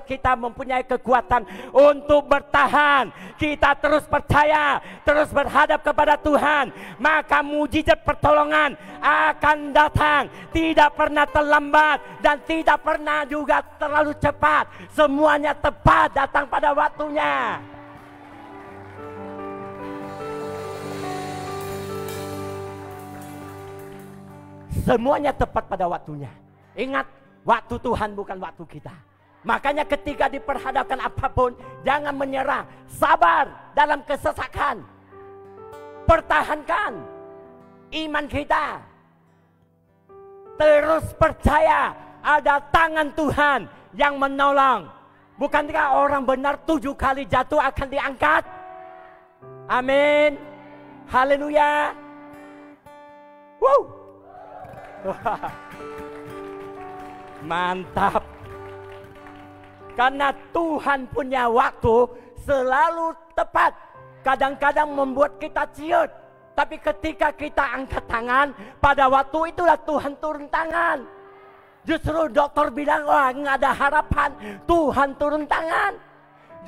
kita mempunyai kekuatan untuk bertahan. Kita terus percaya, terus berhadap kepada Tuhan, maka mujizat pertolongan akan datang, tidak pernah terlambat dan tidak pernah juga terlalu cepat. Semuanya tepat datang pada waktunya. Semuanya tepat pada waktunya. Ingat, waktu Tuhan bukan waktu kita. Makanya ketika diperhadapkan apapun, jangan menyerah. Sabar dalam kesesakan. Pertahankan iman kita. Terus percaya ada tangan Tuhan yang menolong. Bukankah orang benar 7 kali jatuh akan diangkat? Amin. Haleluya. Wow. Mantap. Karena Tuhan punya waktu selalu tepat. Kadang-kadang membuat kita ciut, tapi ketika kita angkat tangan, pada waktu itulah Tuhan turun tangan. Justru dokter bilang, wah nggak ada harapan, Tuhan turun tangan.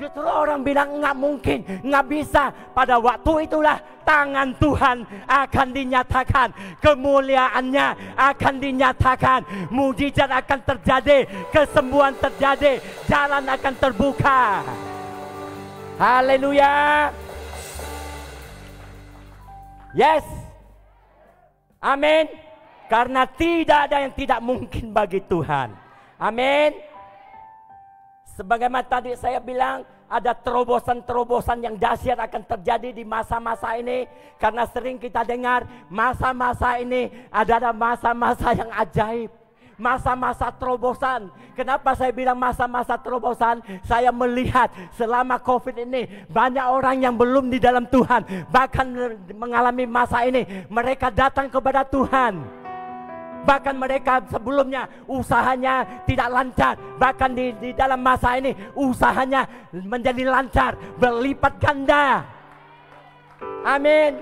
Justru orang bilang nggak mungkin, nggak bisa. Pada waktu itulah tangan Tuhan akan dinyatakan, kemuliaannya akan dinyatakan, mujizat akan terjadi, kesembuhan terjadi, jalan akan terbuka. Haleluya. Yes. Amin. Karena tidak ada yang tidak mungkin bagi Tuhan. Amin. Sebagaimana tadi saya bilang, ada terobosan-terobosan yang dahsyat akan terjadi di masa-masa ini. Karena sering kita dengar masa-masa ini adalah masa-masa yang ajaib. Masa-masa terobosan. Kenapa saya bilang masa-masa terobosan? Saya melihat selama COVID ini banyak orang yang belum di dalam Tuhan, bahkan mengalami masa ini, mereka datang kepada Tuhan. Bahkan mereka sebelumnya usahanya tidak lancar. Bahkan di dalam masa ini usahanya menjadi lancar, berlipat ganda. Amin.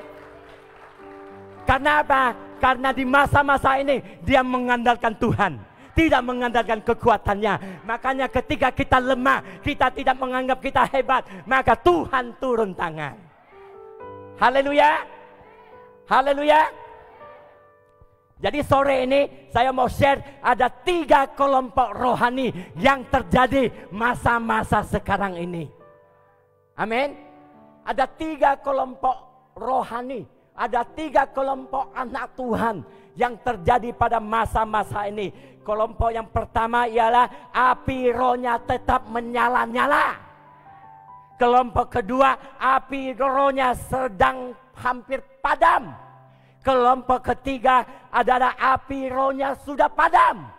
Karena apa? Karena di masa-masa ini dia mengandalkan Tuhan, tidak mengandalkan kekuatannya. Makanya ketika kita lemah, kita tidak menganggap kita hebat, maka Tuhan turun tangan. Haleluya. Haleluya. Jadi sore ini saya mau share ada 3 kelompok rohani yang terjadi masa-masa sekarang ini. Amin. Ada 3 kelompok rohani, ada 3 kelompok anak Tuhan yang terjadi pada masa-masa ini. Kelompok yang pertama ialah api rohnya tetap menyala-nyala. Kelompok kedua, api rohnya sedang hampir padam. Kelompok ketiga adalah api rohnya sudah padam.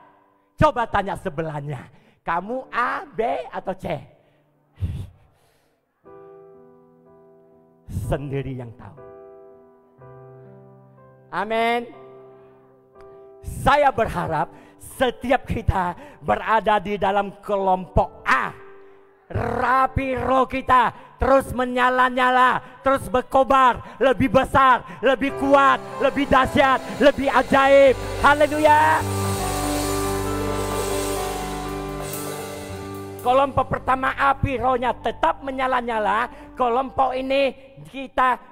Coba tanya sebelahnya, kamu A, B atau C? Sendiri yang tahu. Amin. Saya berharap setiap kita berada di dalam kelompok A. Api roh kita terus menyala-nyala, terus berkobar, lebih besar, lebih kuat, lebih dahsyat, lebih ajaib. Haleluya. Kelompok pertama api rohnya tetap menyala-nyala. Kelompok ini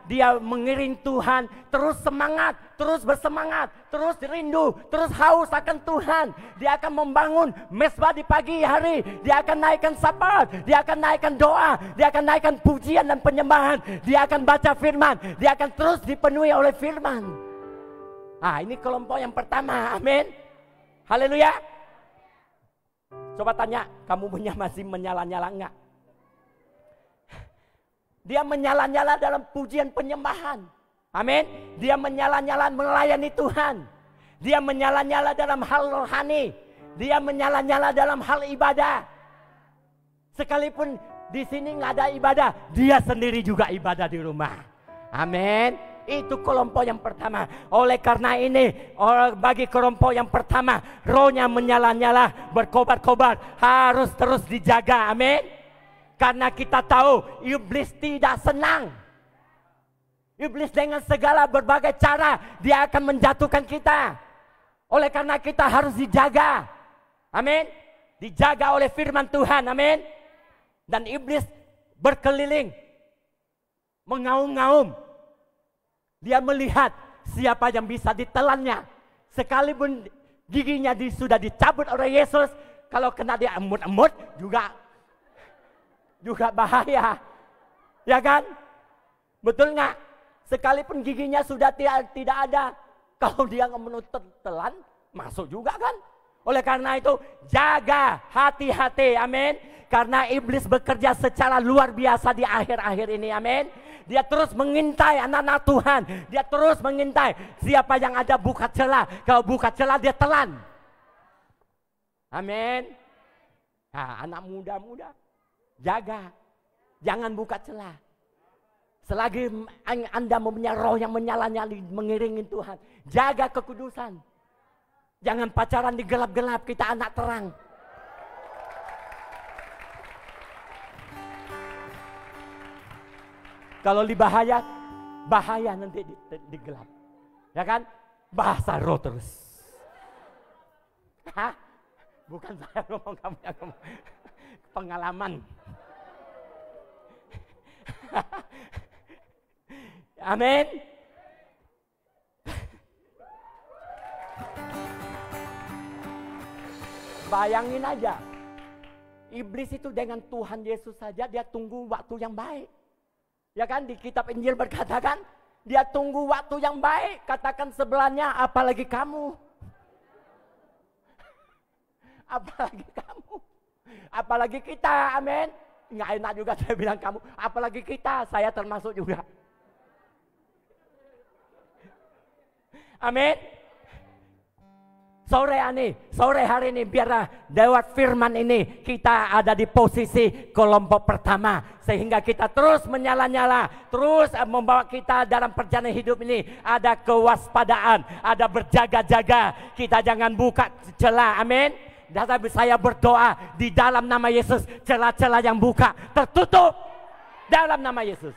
dia mengiring Tuhan, terus semangat, terus bersemangat, terus rindu, terus haus akan Tuhan. Dia akan membangun mesbah di pagi hari. Dia akan naikkan sabat, dia akan naikkan doa, dia akan naikkan pujian dan penyembahan. Dia akan baca firman, dia akan terus dipenuhi oleh firman. Ah, ini kelompok yang pertama. Amin. Haleluya. Coba tanya, kamu punya masih menyala-nyala enggak? Dia menyala-nyala dalam pujian penyembahan. Amin. Dia menyala-nyala melayani Tuhan. Dia menyala-nyala dalam hal rohani. Dia menyala-nyala dalam hal ibadah. Sekalipun di sini nggak ada ibadah, dia sendiri juga ibadah di rumah. Amin. Itu kelompok yang pertama. Oleh karena ini, bagi kelompok yang pertama, rohnya menyala-nyala, berkobar-kobar, harus terus dijaga. Amin. Karena kita tahu iblis tidak senang. Iblis dengan segala berbagai cara dia akan menjatuhkan kita. Oleh karena kita harus dijaga. Amin. Dijaga oleh firman Tuhan. Amin. Dan iblis berkeliling, mengaum-ngaum. Dia melihat siapa yang bisa ditelannya. Sekalipun giginya sudah dicabut oleh Yesus, kalau kena dia emut-emut juga bahaya. Ya kan? Betul nggak? Sekalipun giginya sudah tidak ada, kalau dia menutup telan, masuk juga kan? Oleh karena itu, jaga hati-hati. Amin. Karena iblis bekerja secara luar biasa di akhir-akhir ini. Amin. Dia terus mengintai anak-anak Tuhan. Dia terus mengintai siapa yang ada buka celah. Kalau buka celah dia telan. Amin. Nah, anak muda-muda, jaga. Jangan buka celah. Selagi Anda mempunyai roh yang menyala-nyali mengiringi Tuhan, jaga kekudusan. Jangan pacaran di gelap-gelap, kita anak terang. Kalau bahaya nanti di gelap. Ya kan? Bahasa roh terus. Hah? Bukan saya ngomong, kamu yang ngomong. Pengalaman. Amin. Bayangin aja, iblis itu dengan Tuhan Yesus saja dia tunggu waktu yang baik. Ya kan, di kitab Injil berkatakan, dia tunggu waktu yang baik. Katakan sebelahnya, apalagi kamu. Apalagi kamu. Apalagi kita, amin. Nggak enak juga saya bilang kamu, apalagi kita, saya termasuk juga. Amin. Sore hari ini biarlah lewat firman ini kita ada di posisi kelompok pertama. Sehingga kita terus menyala-nyala, terus membawa kita dalam perjalanan hidup ini. Ada kewaspadaan, ada berjaga-jaga. Kita jangan buka celah, amin. Dan saya berdoa di dalam nama Yesus, celah-celah yang buka tertutup dalam nama Yesus.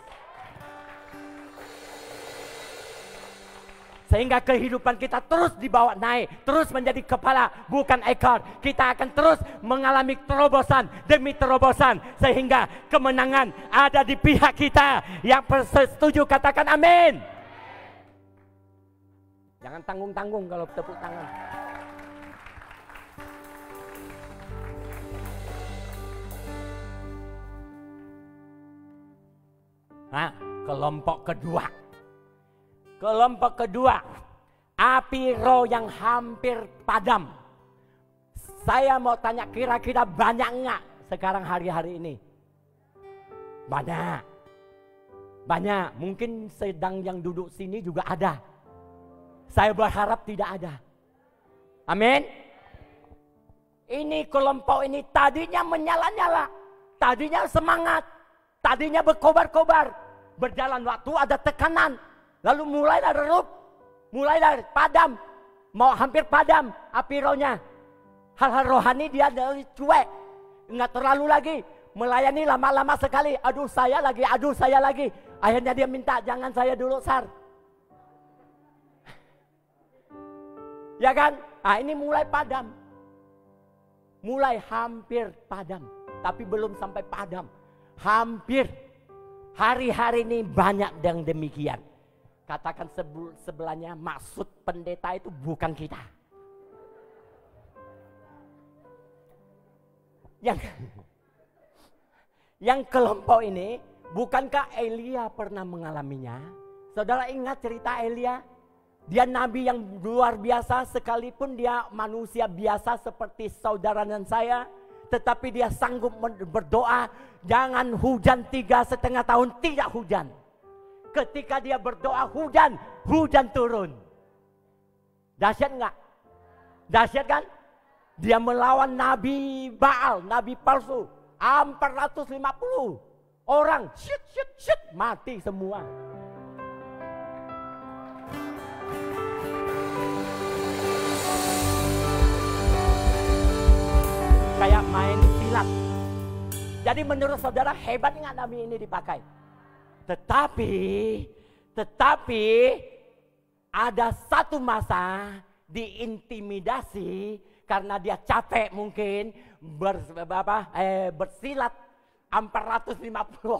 Sehingga kehidupan kita terus dibawa naik, terus menjadi kepala, bukan ekor. Kita akan terus mengalami terobosan demi terobosan. Sehingga kemenangan ada di pihak kita. Yang setuju katakan amin. Jangan tanggung-tanggung kalau tepuk tangan. Nah, kelompok kedua. Kelompok kedua, api roh yang hampir padam. Saya mau tanya, kira-kira banyak enggak sekarang hari-hari ini? Banyak. Banyak, mungkin sedang yang duduk sini juga ada. Saya berharap tidak ada. Amin. Ini kelompok ini tadinya menyala-nyala, tadinya semangat, tadinya berkobar-kobar. Berjalan waktu ada tekanan. Lalu mulai dari redup, mulai dari padam, mau hampir padam api rohnya. Hal-hal rohani dia dari cuek, nggak terlalu lagi melayani lama-lama sekali. Aduh saya lagi. Akhirnya dia minta jangan saya dulu Sar. Ya kan? Nah ini mulai padam, mulai hampir padam, tapi belum sampai padam, hampir. Hari-hari ini banyak yang demikian. Katakan sebelahnya, maksud pendeta itu bukan kita. Yang kelompok ini, bukankah Elia pernah mengalaminya? Saudara ingat cerita Elia? Dia nabi yang luar biasa, sekalipun dia manusia biasa seperti saudara dan saya. Tetapi dia sanggup berdoa, jangan hujan 3,5 tahun, tidak hujan. Ketika dia berdoa hujan turun. Dahsyat enggak? Dahsyat kan? Dia melawan nabi Baal, nabi palsu. 450 orang, mati semua. Kayak main silat. Jadi menurut saudara hebat enggak nabi ini dipakai? Tetapi ada satu masa diintimidasi karena dia capek mungkin bersilat 450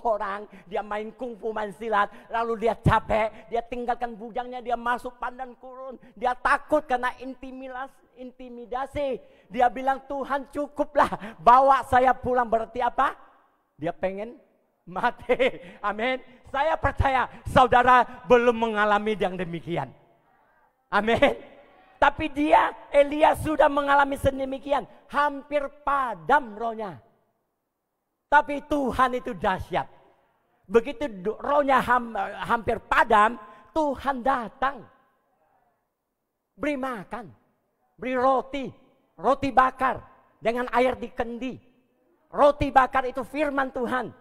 orang, dia main kungfu, main silat, lalu dia capek, dia tinggalkan bujangnya, dia masuk padang gurun, dia takut karena intimidasi. Dia bilang Tuhan cukuplah, bawa saya pulang. Berarti apa? Dia pengen mati. Amin. Saya percaya saudara belum mengalami yang demikian. Amin. Tapi Elia sudah mengalami sedemikian. Hampir padam rohnya. Tapi Tuhan itu dahsyat. Begitu rohnya hampir padam, Tuhan datang. Beri makan. Beri roti bakar dengan air di kendi. Roti bakar itu firman Tuhan.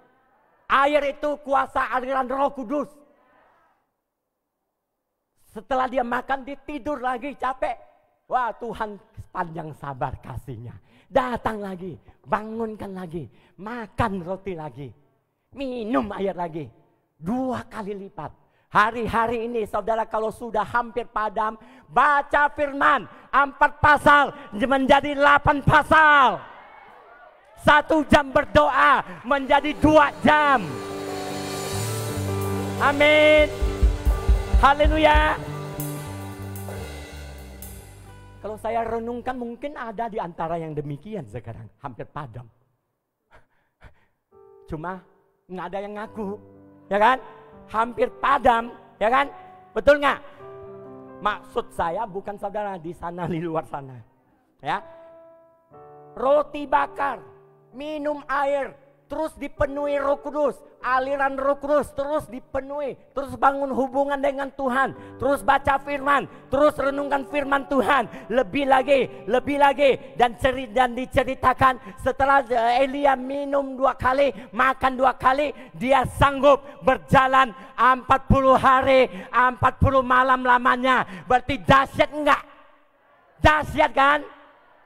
Air itu kuasa aliran Roh Kudus. Setelah dia makan, dia tidur lagi, capek. Wah, Tuhan panjang sabar kasihnya. Datang lagi, bangunkan lagi, makan roti lagi, minum air lagi. 2 kali lipat. Hari-hari ini saudara kalau sudah hampir padam, baca firman 4 pasal menjadi 8 pasal. 1 jam berdoa menjadi 2 jam. Amin. Haleluya. Kalau saya renungkan mungkin ada di antara yang demikian sekarang. Hampir padam. Cuma nggak ada yang ngaku. Ya kan? Hampir padam. Ya kan? Betul nggak? Maksud saya bukan saudara di sana, di luar sana. Ya. Roti bakar, minum air, terus dipenuhi Roh Kudus, aliran Roh Kudus terus dipenuhi, terus bangun hubungan dengan Tuhan, terus baca firman, terus renungkan firman Tuhan, lebih lagi dan diceritakan setelah Elia minum 2 kali, makan 2 kali, dia sanggup berjalan 40 hari, 40 malam lamanya. Berarti dahsyat enggak? Dahsyat kan?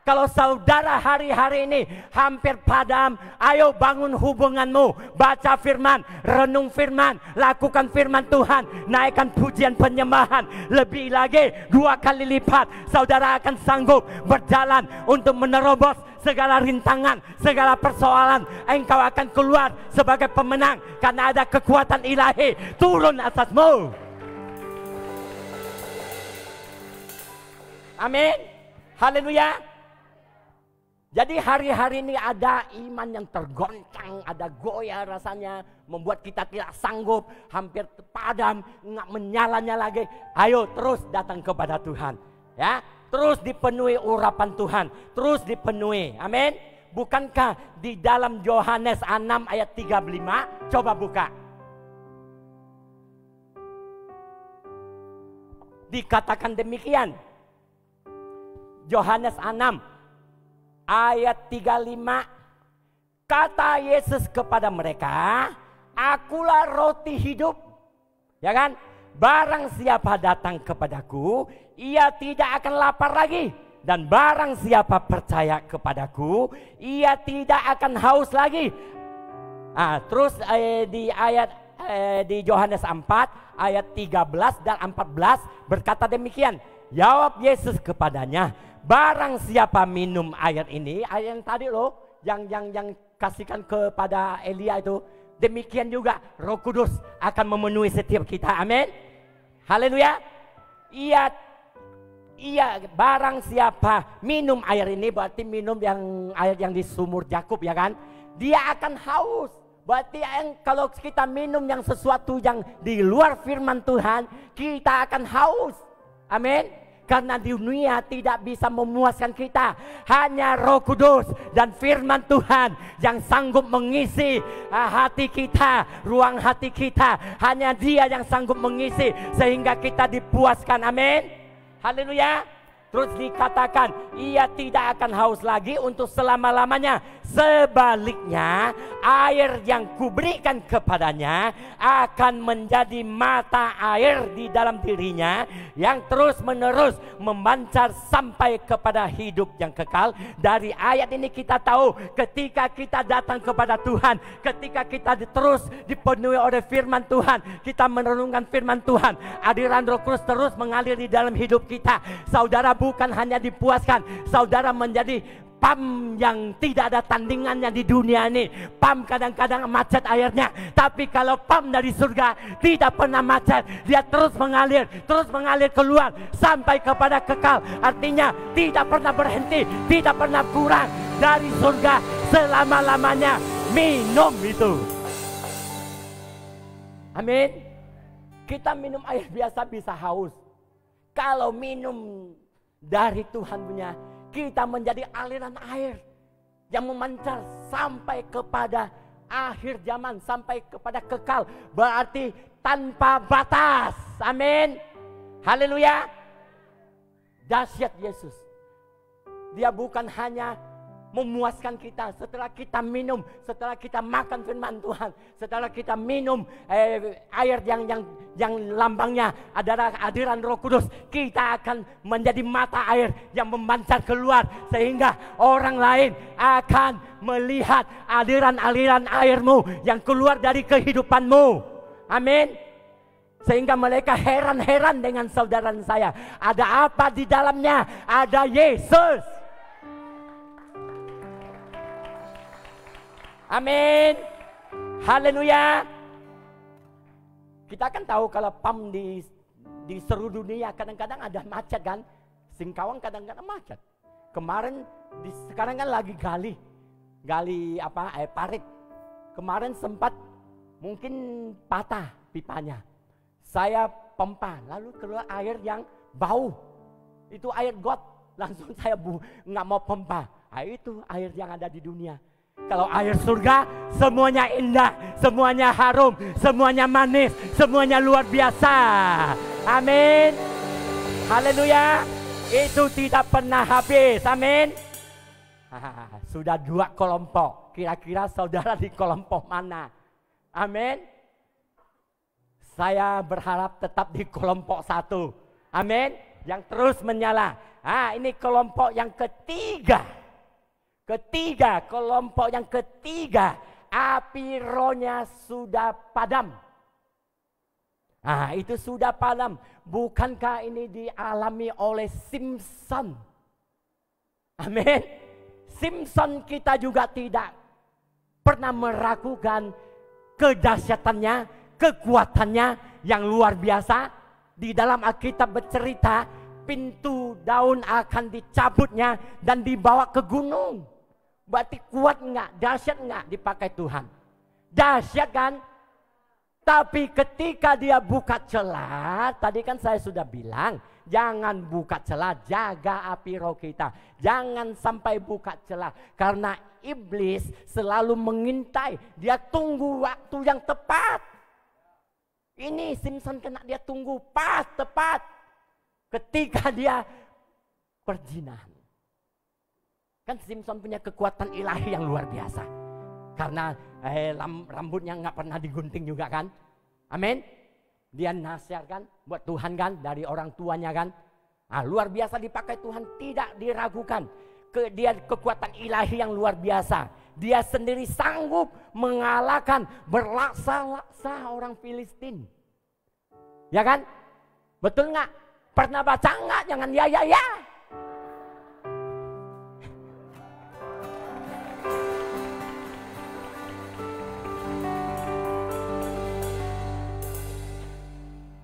Kalau saudara hari-hari ini hampir padam, ayo bangun hubunganmu. Baca firman, renung firman, lakukan firman Tuhan. Naikkan pujian penyembahan. Lebih lagi 2 kali lipat. Saudara akan sanggup berjalan untuk menerobos segala rintangan, segala persoalan. Engkau akan keluar sebagai pemenang. Karena ada kekuatan ilahi turun atasmu. Amin. Haleluya. Jadi hari-hari ini ada iman yang tergoncang, ada goyah rasanya, membuat kita tidak sanggup, hampir padam, nggak menyala-nyala lagi. Ayo terus datang kepada Tuhan, ya, terus dipenuhi urapan Tuhan, terus dipenuhi, amin. Bukankah di dalam Yohanes 6 ayat 35, coba buka. Dikatakan demikian, Yohanes 6 ayat 35, kata Yesus kepada mereka, akulah roti hidup. Ya kan? Barang siapa datang kepadaku, ia tidak akan lapar lagi. Dan barang siapa percaya kepadaku, ia tidak akan haus lagi. Terus di Yohanes 4 ayat 13 dan 14 berkata demikian. Jawab Yesus kepadanya, barang siapa minum air ini, air yang tadi loh, yang kasihkan kepada Elia itu, demikian juga Roh Kudus akan memenuhi setiap kita. Amin. Haleluya. Iya, barang siapa minum air ini, berarti minum air yang di sumur Yakub, ya kan? Dia akan haus. Berarti kalau kita minum yang sesuatu yang di luar firman Tuhan, kita akan haus. Amin. Karena dunia tidak bisa memuaskan kita. Hanya Roh Kudus dan firman Tuhan yang sanggup mengisi hati kita, ruang hati kita. Hanya Dia yang sanggup mengisi sehingga kita dipuaskan. Amin. Haleluya. Terus dikatakan, ia tidak akan haus lagi untuk selama-lamanya. Sebaliknya, air yang kuberikan kepadanya akan menjadi mata air di dalam dirinya yang terus-menerus memancar sampai kepada hidup yang kekal. Dari ayat ini kita tahu, ketika kita datang kepada Tuhan, ketika kita terus dipenuhi oleh firman Tuhan, kita merenungkan firman Tuhan, aliran Roh Kudus terus mengalir di dalam hidup kita. Saudara bukan hanya dipuaskan, saudara menjadi PAM yang tidak ada tandingannya di dunia ini. PAM kadang-kadang macet airnya, tapi kalau PAM dari surga tidak pernah macet. Dia terus mengalir keluar sampai kepada kekal. Artinya tidak pernah berhenti, tidak pernah kurang. Dari surga selama-lamanya minum itu. Amin. Kita minum air biasa bisa haus. Kalau minum dari Tuhan punya, kita menjadi aliran air yang memancar sampai kepada akhir zaman, sampai kepada kekal. Berarti tanpa batas. Amin. Haleluya. Dahsyat Yesus. Dia bukan hanya memuaskan kita setelah kita minum, setelah kita makan firman Tuhan, setelah kita minum air yang lambangnya adalah hadiran Roh Kudus, kita akan menjadi mata air yang memancar keluar sehingga orang lain akan melihat aliran-aliran airmu yang keluar dari kehidupanmu. Amin. Sehingga mereka heran-heran dengan saudara saya. Ada apa di dalamnya? Ada Yesus. Amin. Haleluya. Kita kan tahu kalau PAM di seluruh dunia kadang-kadang ada macet kan. Singkawang kadang-kadang macet. Kemarin sekarang kan lagi gali parit. Kemarin sempat mungkin patah pipanya. Saya pompa, lalu keluar air yang bau. Itu air got, langsung saya nggak mau pompa. Nah, itu air yang ada di dunia. Kalau air surga, semuanya indah, semuanya harum, semuanya manis, semuanya luar biasa. Amin. Haleluya. Itu tidak pernah habis. Amin. Sudah 2 kelompok. Kira-kira saudara di kelompok mana? Amin. Saya berharap tetap di kelompok 1. Amin. Yang terus menyala. Ini kelompok yang ketiga. Kelompok yang ketiga. Api rohnya sudah padam. Itu sudah padam. Bukankah ini dialami oleh Simpson? Amin. Simpson kita juga tidak pernah meragukan kedahsyatannya, kekuatannya yang luar biasa. Di dalam Alkitab bercerita pintu daun akan dicabutnya dan dibawa ke gunung. Berarti kuat enggak? Dahsyat enggak dipakai Tuhan? Dahsyat kan? Tapi ketika dia buka celah, tadi kan saya sudah bilang, jangan buka celah, jaga api roh kita. Jangan sampai buka celah, karena iblis selalu mengintai. Dia tunggu waktu yang tepat. Ini Simpson kena, dia tunggu pas, tepat. Ketika dia perzinahan. Kan Simpson punya kekuatan ilahi yang luar biasa. Karena rambutnya nggak pernah digunting juga kan. Amin. Dia nasihat kan buat Tuhan kan, dari orang tuanya kan. Luar biasa dipakai Tuhan, tidak diragukan. Dia kekuatan ilahi yang luar biasa. Dia sendiri sanggup mengalahkan berlaksa-laksa orang Filistin. Ya kan? Betul nggak? Pernah baca nggak? Jangan ya.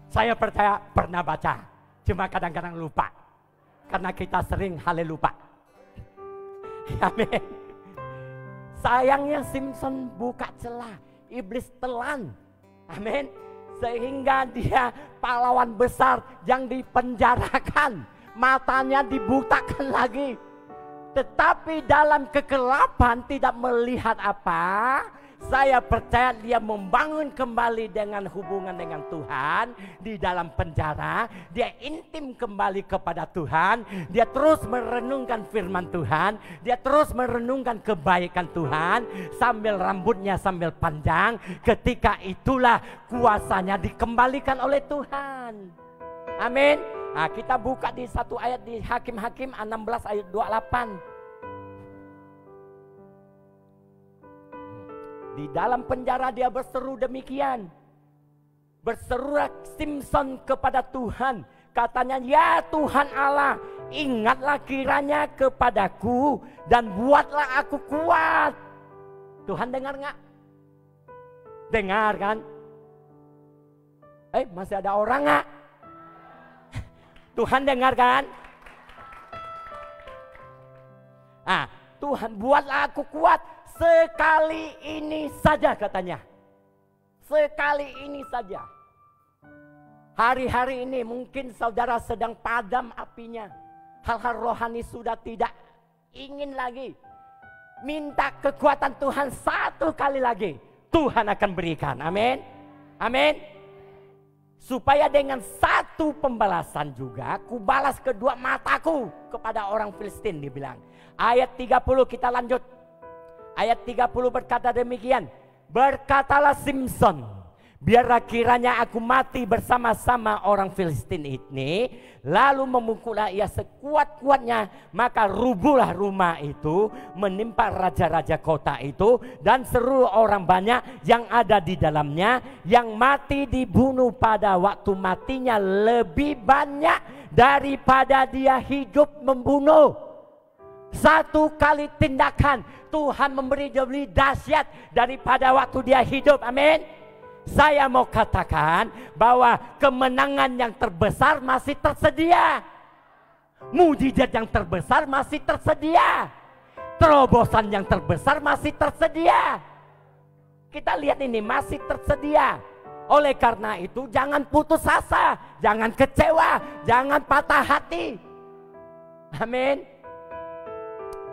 Saya percaya pernah baca, cuma kadang-kadang lupa. Karena kita sering lupa. Amin. Sayangnya Simpson buka celah, iblis telan. Amin. Sehingga dia pahlawan besar yang dipenjarakan, matanya dibutakan lagi. Tetapi dalam kegelapan tidak melihat apa. Saya percaya dia membangun kembali dengan hubungan dengan Tuhan. Di dalam penjara dia intim kembali kepada Tuhan. Dia terus merenungkan firman Tuhan. Dia terus merenungkan kebaikan Tuhan. Sambil rambutnya sambil panjang. Ketika itulah kuasanya dikembalikan oleh Tuhan. Amin. Kita buka di satu ayat di Hakim-Hakim 16 ayat 28. Di dalam penjara dia berseru demikian. Berserulah Simpson kepada Tuhan. Katanya, ya Tuhan Allah, ingatlah kiranya kepadaku dan buatlah aku kuat. Tuhan dengar nggak? Dengar kan? Masih ada orang nggak? Tuhan dengar kan? Tuhan buatlah aku kuat. Sekali ini saja katanya. Sekali ini saja. Hari-hari ini mungkin saudara sedang padam apinya. Hal-hal rohani sudah tidak ingin lagi. Minta kekuatan Tuhan satu kali lagi. Tuhan akan berikan. Amin. Amin. Supaya dengan satu pembalasan juga, ku balas kedua mataku kepada orang Filistin, dibilang. Ayat 30 kita lanjut. Ayat 30 berkata demikian. Berkatalah Simpson, biarlah kiranya aku mati bersama-sama orang Filistin ini. Lalu memukullah ia sekuat-kuatnya. Maka rubuhlah rumah itu, menimpa raja-raja kota itu, dan seluruh orang banyak yang ada di dalamnya. Yang mati dibunuh pada waktu matinya lebih banyak daripada dia hidup membunuh. Satu kali tindakan Tuhan memberi lebih dahsyat daripada waktu dia hidup. Amin. Saya mau katakan bahwa kemenangan yang terbesar masih tersedia. Mujizat yang terbesar masih tersedia. Terobosan yang terbesar masih tersedia. Kita lihat ini masih tersedia. Oleh karena itu jangan putus asa, jangan kecewa, jangan patah hati. Amin.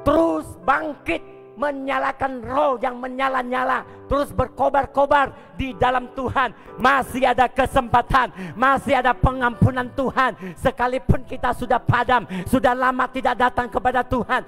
Terus bangkit, menyalakan roh yang menyala-nyala, terus berkobar-kobar di dalam Tuhan. Masih ada kesempatan, masih ada pengampunan Tuhan. Sekalipun kita sudah padam, sudah lama tidak datang kepada Tuhan,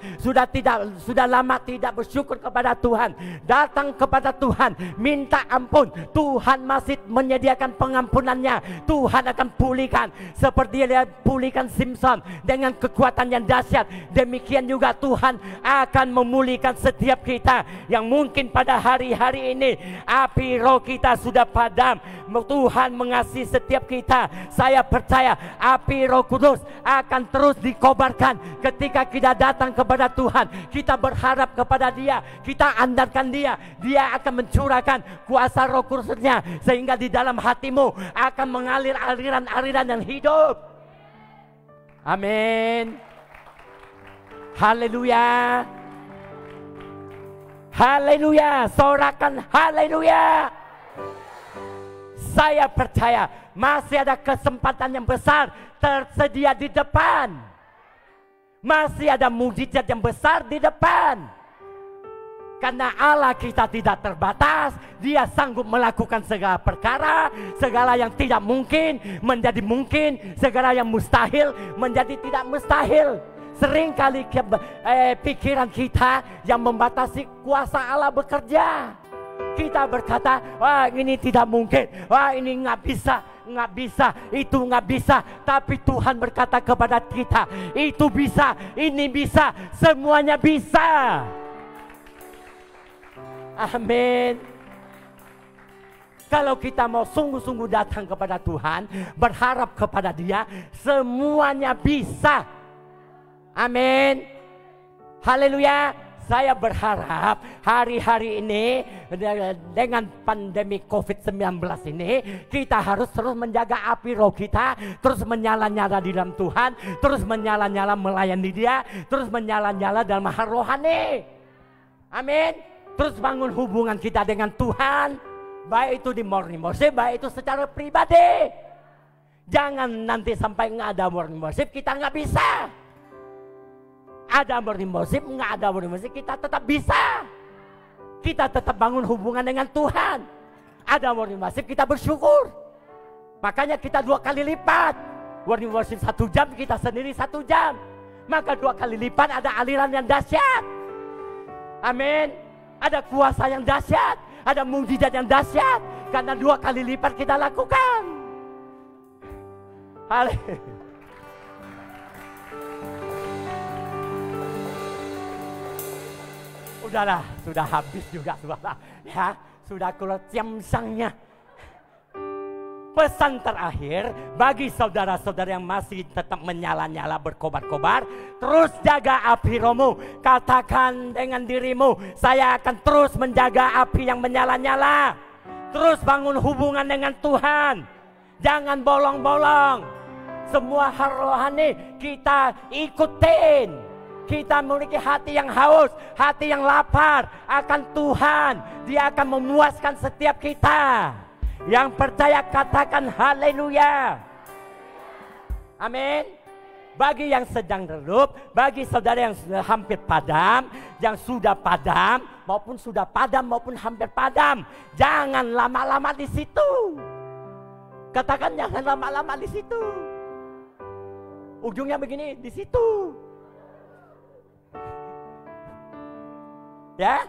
sudah lama tidak bersyukur kepada Tuhan, datang kepada Tuhan, minta ampun. Tuhan masih menyediakan pengampunannya. Tuhan akan pulihkan seperti dia pulihkan Simpson dengan kekuatan yang dahsyat. Demikian juga Tuhan akan memulihkan setiap kita yang mungkin pada hari-hari ini api roh kita sudah padam. Tuhan mengasihi setiap kita. Saya percaya api Roh Kudus akan terus dikobarkan ketika kita datang kepada Tuhan. Kita berharap kepada Dia, kita andalkan Dia. Dia akan mencurahkan kuasa Roh Kudusnya sehingga di dalam hatimu akan mengalir aliran-aliran yang hidup. Amin. Haleluya. Haleluya. Sorakan haleluya. Saya percaya masih ada kesempatan yang besar tersedia di depan. Masih ada mujizat yang besar di depan. Karena Allah kita tidak terbatas. Dia sanggup melakukan segala perkara. Segala yang tidak mungkin menjadi mungkin. Segala yang mustahil menjadi tidak mustahil. Seringkali pikiran kita yang membatasi kuasa Allah bekerja. Kita berkata, wah ini tidak mungkin, wah ini nggak bisa, itu nggak bisa. Tapi Tuhan berkata kepada kita, itu bisa, ini bisa, semuanya bisa. Amin. Kalau kita mau sungguh-sungguh datang kepada Tuhan, berharap kepada Dia, semuanya bisa. Amin. Haleluya. Saya berharap hari-hari ini dengan pandemi COVID-19 ini, kita harus terus menjaga api roh kita, terus menyala-nyala di dalam Tuhan, terus menyala-nyala melayani Dia, terus menyala-nyala dalam hal rohani. Amin. Terus bangun hubungan kita dengan Tuhan, baik itu di morning worship, baik itu secara pribadi. Jangan nanti sampai nggak ada morning worship kita nggak bisa. Ada morning worship, nggak ada morning worship, kita tetap bisa. Kita tetap bangun hubungan dengan Tuhan. Ada morning worship, kita bersyukur. Makanya kita 2 kali lipat. Morning worship 1 jam, kita sendiri 1 jam. Maka 2 kali lipat ada aliran yang dahsyat. Amin. Ada kuasa yang dahsyat, ada mujizat yang dahsyat. Karena 2 kali lipat kita lakukan. Haleluya. Udahlah, sudah habis juga sudah, ya, sudah keluar ciamsangnya. Pesan terakhir bagi saudara-saudara yang masih tetap menyala-nyala berkobar-kobar, terus jaga api rohmu. Katakan dengan dirimu, saya akan terus menjaga api yang menyala-nyala. Terus bangun hubungan dengan Tuhan. Jangan bolong-bolong. Semua hal rohani kita ikutin. Kita memiliki hati yang haus, hati yang lapar akan Tuhan. Dia akan memuaskan setiap kita. Yang percaya katakan haleluya. Amin. Bagi yang sedang redup, bagi saudara yang sudah hampir padam, yang sudah padam maupun hampir padam, jangan lama-lama di situ. Katakan jangan lama-lama di situ. Ujungnya begini, di situ. Ya,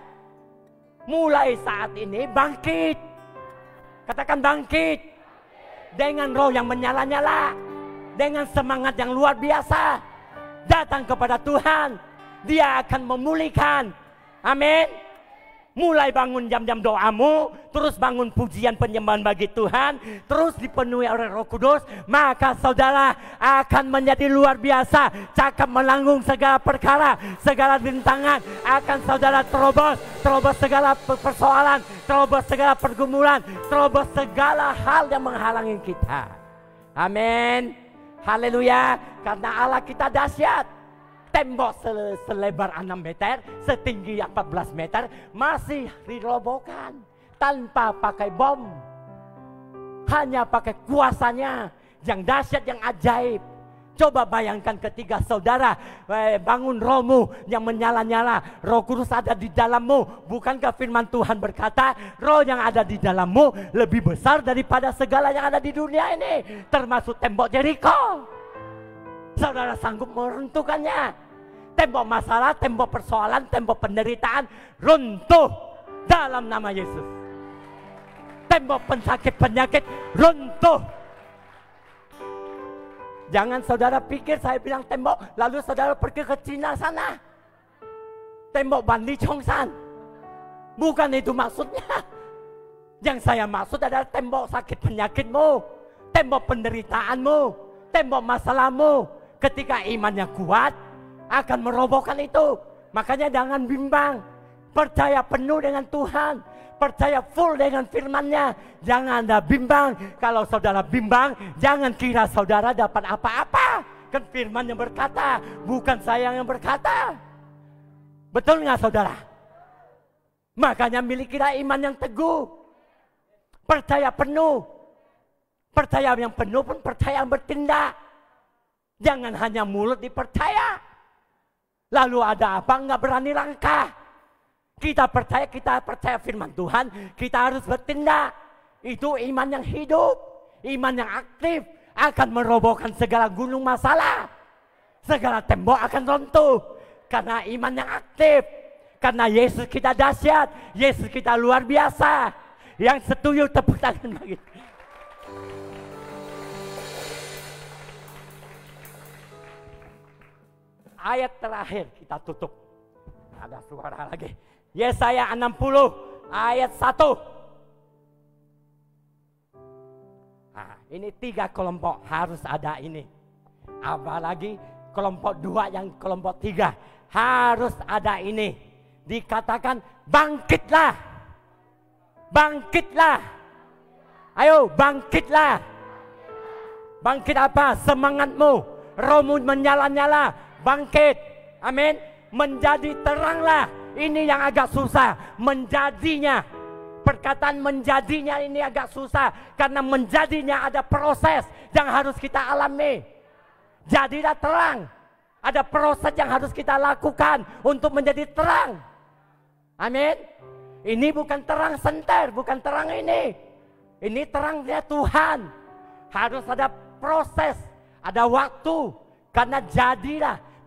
mulai saat ini bangkit. Katakan bangkit. Dengan roh yang menyala-nyala, dengan semangat yang luar biasa, datang kepada Tuhan. Dia akan memulihkan. Amin. Mulai bangun jam-jam doamu, terus bangun pujian penyembahan bagi Tuhan, terus dipenuhi oleh Roh Kudus, maka saudara akan menjadi luar biasa. Cakap melanggung segala perkara, segala rintangan akan saudara terobos segala persoalan terobos segala pergumulan, terobos segala hal yang menghalangi kita. Amin. Haleluya. Karena Allah kita dahsyat. Tembok selebar 6 meter, setinggi 14 meter masih dirobohkan tanpa pakai bom. Hanya pakai kuasanya yang dahsyat, yang ajaib. Coba bayangkan ketika saudara bangun rohmu yang menyala-nyala, Roh Kudus ada di dalammu. Bukankah firman Tuhan berkata, roh yang ada di dalammu lebih besar daripada segala yang ada di dunia ini, termasuk tembok Jericho. Saudara sanggup meruntuhkannya. Tembok masalah, tembok persoalan, tembok penderitaan runtuh dalam nama Yesus. Tembok penyakit runtuh. Jangan saudara pikir saya bilang tembok lalu saudara pergi ke Cina sana. Tembok Bandi Chongsan. Bukan itu maksudnya. Yang saya maksud adalah tembok sakit penyakitmu, tembok penderitaanmu, tembok masalahmu. Ketika imannya kuat, akan merobohkan itu. Makanya jangan bimbang. Percaya penuh dengan Tuhan. Percaya full dengan firman-Nya. Jangan ada bimbang. Kalau saudara bimbang, jangan kira saudara dapat apa-apa. Kan firman yang berkata, bukan saya yang berkata. Betul nggak saudara? Makanya milikilah iman yang teguh. Percaya penuh. Percaya yang penuh pun percaya yang bertindak. Jangan hanya mulut dipercaya. Lalu ada apa nggak berani langkah. Kita percaya firman Tuhan. Kita harus bertindak. Itu iman yang hidup. Iman yang aktif. Akan merobohkan segala gunung masalah. Segala tembok akan runtuh. Karena iman yang aktif. Karena Yesus kita dahsyat. Yesus kita luar biasa. Yang setuju tepuk tangan bagi. Ayat terakhir kita tutup. Ada suara lagi. Yesaya 60 ayat 1. Nah, ini 3 kelompok harus ada ini. Apalagi kelompok 2 yang kelompok 3 harus ada ini. Dikatakan bangkitlah. Bangkitlah. Ayo bangkitlah. Bangkit apa? Semangatmu. Rohmu menyala-nyala. Bangkit, amin. Menjadi teranglah. Ini yang agak susah. Menjadinya, perkataan menjadinya ini agak susah. Karena menjadinya ada proses yang harus kita alami. Jadilah terang. Ada proses yang harus kita lakukan untuk menjadi terang. Amin. Ini bukan terang senter, bukan terang ini. Ini terangnya Tuhan. Harus ada proses, ada waktu. Karena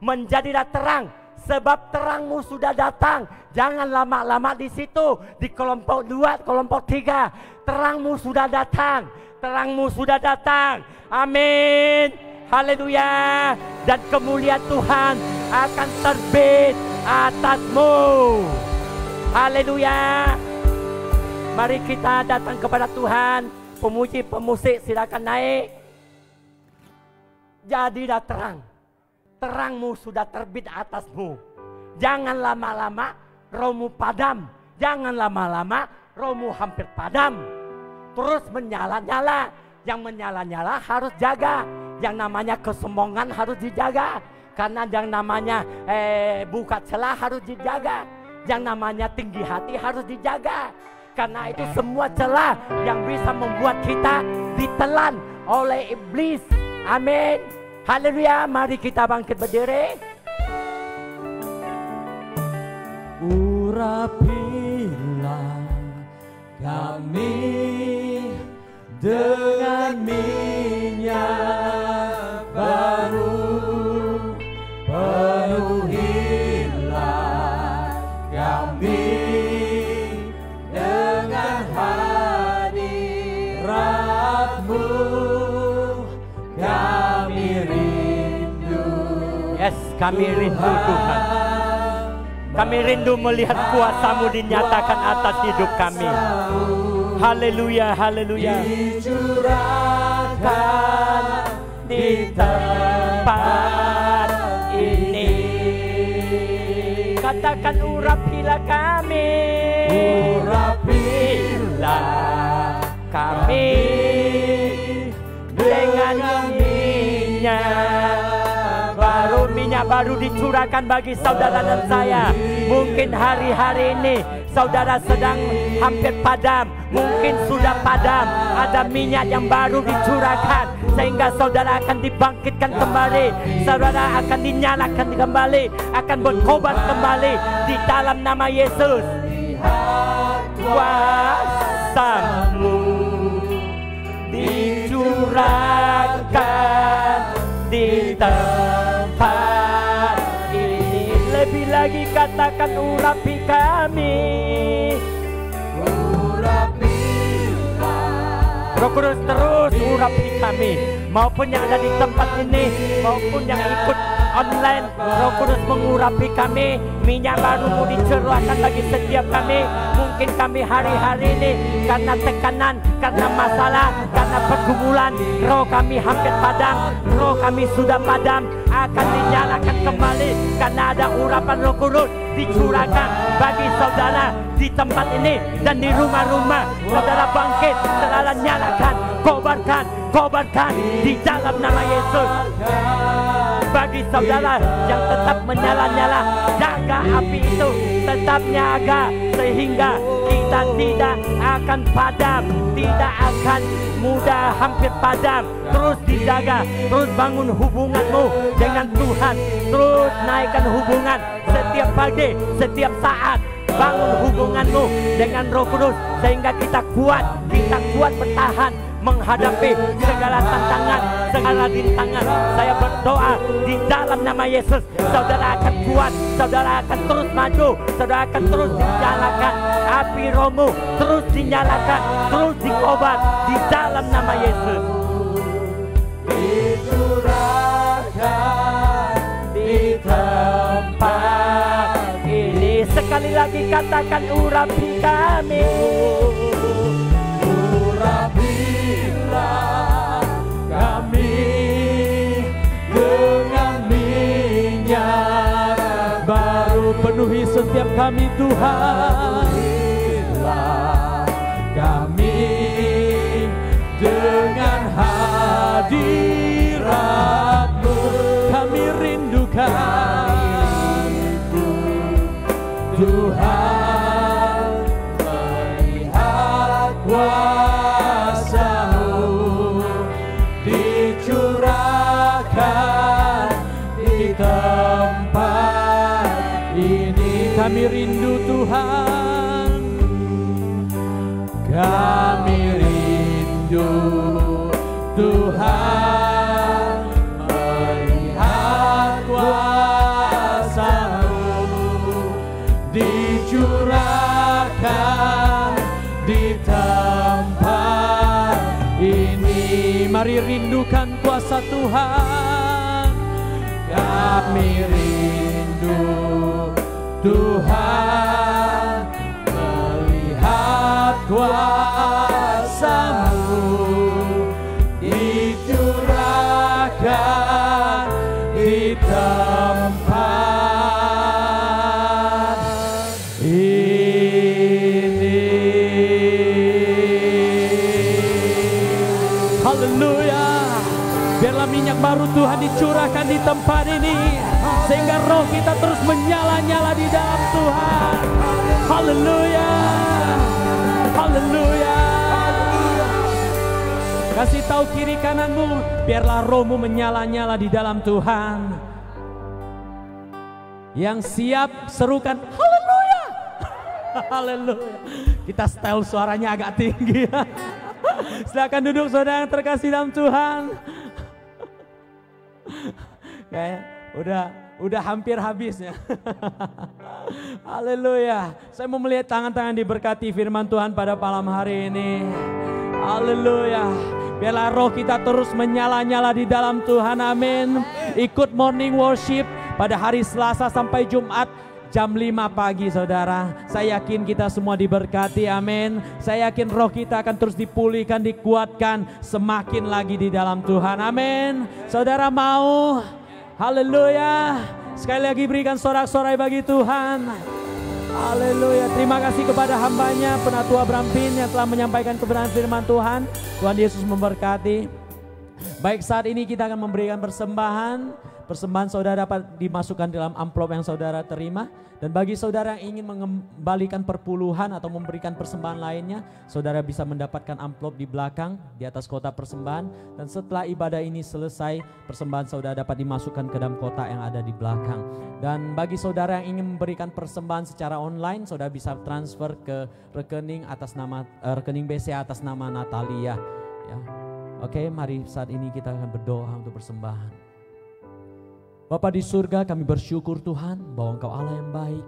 menjadilah terang. Sebab terangmu sudah datang. Jangan lama-lama di situ. Di kelompok 2, kelompok 3. Terangmu sudah datang. Terangmu sudah datang. Amin. Haleluya. Dan kemuliaan Tuhan akan terbit atasmu. Haleluya. Mari kita datang kepada Tuhan. Pemuji pemusik silakan naik. Jadilah terang. Terangmu sudah terbit atasmu. Jangan lama-lama rohmu padam. Jangan lama-lama rohmu hampir padam. Terus menyala-nyala. Yang menyala-nyala harus jaga. Yang namanya kesombongan harus dijaga. Karena yang namanya buka celah harus dijaga. Yang namanya tinggi hati harus dijaga. Karena itu semua celah yang bisa membuat kita ditelan oleh iblis. Amin. Haleluya, mari kita bangkit berdiri. Urapilah kami dengan minyak baru, penuhilah kami dengan hadirat-Mu. Yes, kami rindu Tuhan. Kami rindu melihat kuasa-Mu dinyatakan atas hidup kami. Haleluya, haleluya. Dicurahkan di tempat ini. Katakan urapilah kami. Urapilah kami dengan minyak baru dicurahkan bagi saudara dan saya. Mungkin hari-hari ini saudara sedang hampir padam, mungkin sudah padam. Ada minyak yang baru dicurahkan sehingga saudara akan dibangkitkan kembali, saudara akan dinyalakan kembali, akan bertobat kembali di dalam nama Yesus. Kuasa-Mu dicurahkan di tempat ini. Lebih lagi katakan, urapi kami, Roh Kudus terus urapi kami, maupun yang ada di tempat ini maupun yang ikut online. Roh Kudus mengurapi kami, minyak baru-Mu dicurahkan bagi setiap kami. Mungkin kami hari-hari ini karena tekanan, karena masalah, karena pergumulan, roh kami hampir padam, roh kami sudah padam, akan dinyalakan kembali karena ada urapan Roh Kudus dicurahkan bagi saudara di tempat ini dan di rumah-rumah. Saudara bangkit, saudara nyalakan, kobarkan di dalam nama Yesus. Bagi saudara yang tetap menyala-nyala, jaga api itu, tetap nyaga sehingga kita tidak akan padam, tidak akan mudah hampir padam. Terus dijaga, terus bangun hubunganmu dengan Tuhan, terus naikkan hubungan setiap pagi, setiap saat. Bangun hubunganmu dengan Roh Kudus sehingga kita kuat bertahan menghadapi segala tantangan, segala rintangan. Saya berdoa di dalam nama Yesus, saudara akan kuat, saudara akan terus maju, saudara akan terus dinyalakan api rohmu, terus dinyalakan, terus dikobar di dalam nama Yesus. Dicurahkan di tempat ini. Sekali lagi katakan, urapi kami, urapilah kami dengan minyak baru. Penuhi setiap kami Tuhan, urapilah kami dengan hadirat-Mu. Kami rindukan Tuhan, melihat kuasa-Mu dicurahkan di tempat ini. Kami rindu Tuhan, kami rindu Tuhan, melihat kuasa-Mu dicurahkan di tempat ini. Mari rindukan kuasa Tuhan. Kami rindu Tuhan, melihat kuasa-Mu dicurahkan di tempat ini. Haleluya. Biarlah minyak baru Tuhan dicurahkan di tempat ini, sehingga roh kita terus menyala-nyala di dalam Tuhan. Haleluya. Haleluya. Kasih tahu kiri kananmu, biarlah rohmu menyala-nyala di dalam Tuhan. Yang siap serukan haleluya. Haleluya. Kita style suaranya agak tinggi. Silakan duduk saudara yang terkasih dalam Tuhan. Kayak udah hampir habisnya. Haleluya. Saya mau melihat tangan-tangan diberkati firman Tuhan pada malam hari ini. Haleluya. Biarlah roh kita terus menyala-nyala di dalam Tuhan. Amin. Ikut morning worship pada hari Selasa sampai Jumat jam 5 pagi saudara. Saya yakin kita semua diberkati, amin. Saya yakin roh kita akan terus dipulihkan, dikuatkan semakin lagi di dalam Tuhan, amin. Saudara mau? Haleluya. Sekali lagi berikan sorak-sorai bagi Tuhan. Haleluya. Terima kasih kepada hambanya Penatua Brampin yang telah menyampaikan kebenaran firman Tuhan. Tuhan Yesus memberkati. Baik, saat ini kita akan memberikan persembahan. Persembahan saudara dapat dimasukkan dalam amplop yang saudara terima. Dan bagi saudara yang ingin mengembalikan perpuluhan atau memberikan persembahan lainnya, saudara bisa mendapatkan amplop di belakang, di atas kotak persembahan. Dan setelah ibadah ini selesai, persembahan saudara dapat dimasukkan ke dalam kotak yang ada di belakang. Dan bagi saudara yang ingin memberikan persembahan secara online, saudara bisa transfer ke rekening atas nama rekening BCA atas nama Natalia. Ya. Oke, mari saat ini kita akan berdoa untuk persembahan. Bapa di surga, kami bersyukur Tuhan bahwa Engkau Allah yang baik,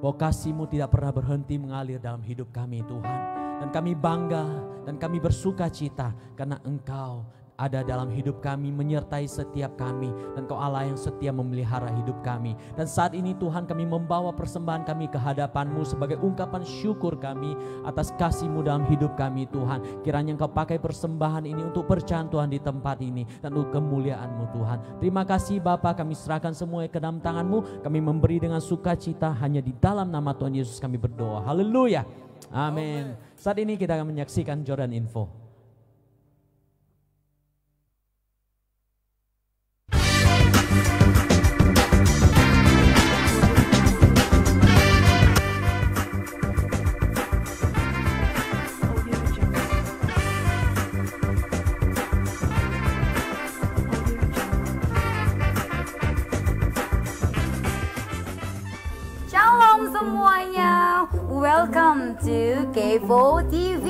bahwa kasih-Mu tidak pernah berhenti mengalir dalam hidup kami Tuhan. Dan kami bangga dan kami bersuka cita karena Engkau ada dalam hidup kami, menyertai setiap kami. Dan Engkau Allah yang setia memelihara hidup kami. Dan saat ini Tuhan, kami membawa persembahan kami ke hadapan-Mu sebagai ungkapan syukur kami atas kasih-Mu dalam hidup kami Tuhan. Kiranya Engkau pakai persembahan ini untuk bercahan Tuhan di tempat ini dan untuk kemuliaan-Mu Tuhan. Terima kasih Bapa, kami serahkan semua ke dalam tangan-Mu. Kami memberi dengan sukacita, hanya di dalam nama Tuhan Yesus kami berdoa. Haleluya. Amin. Saat ini kita akan menyaksikan Jordan Info. Semuanya, welcome to Kepo TV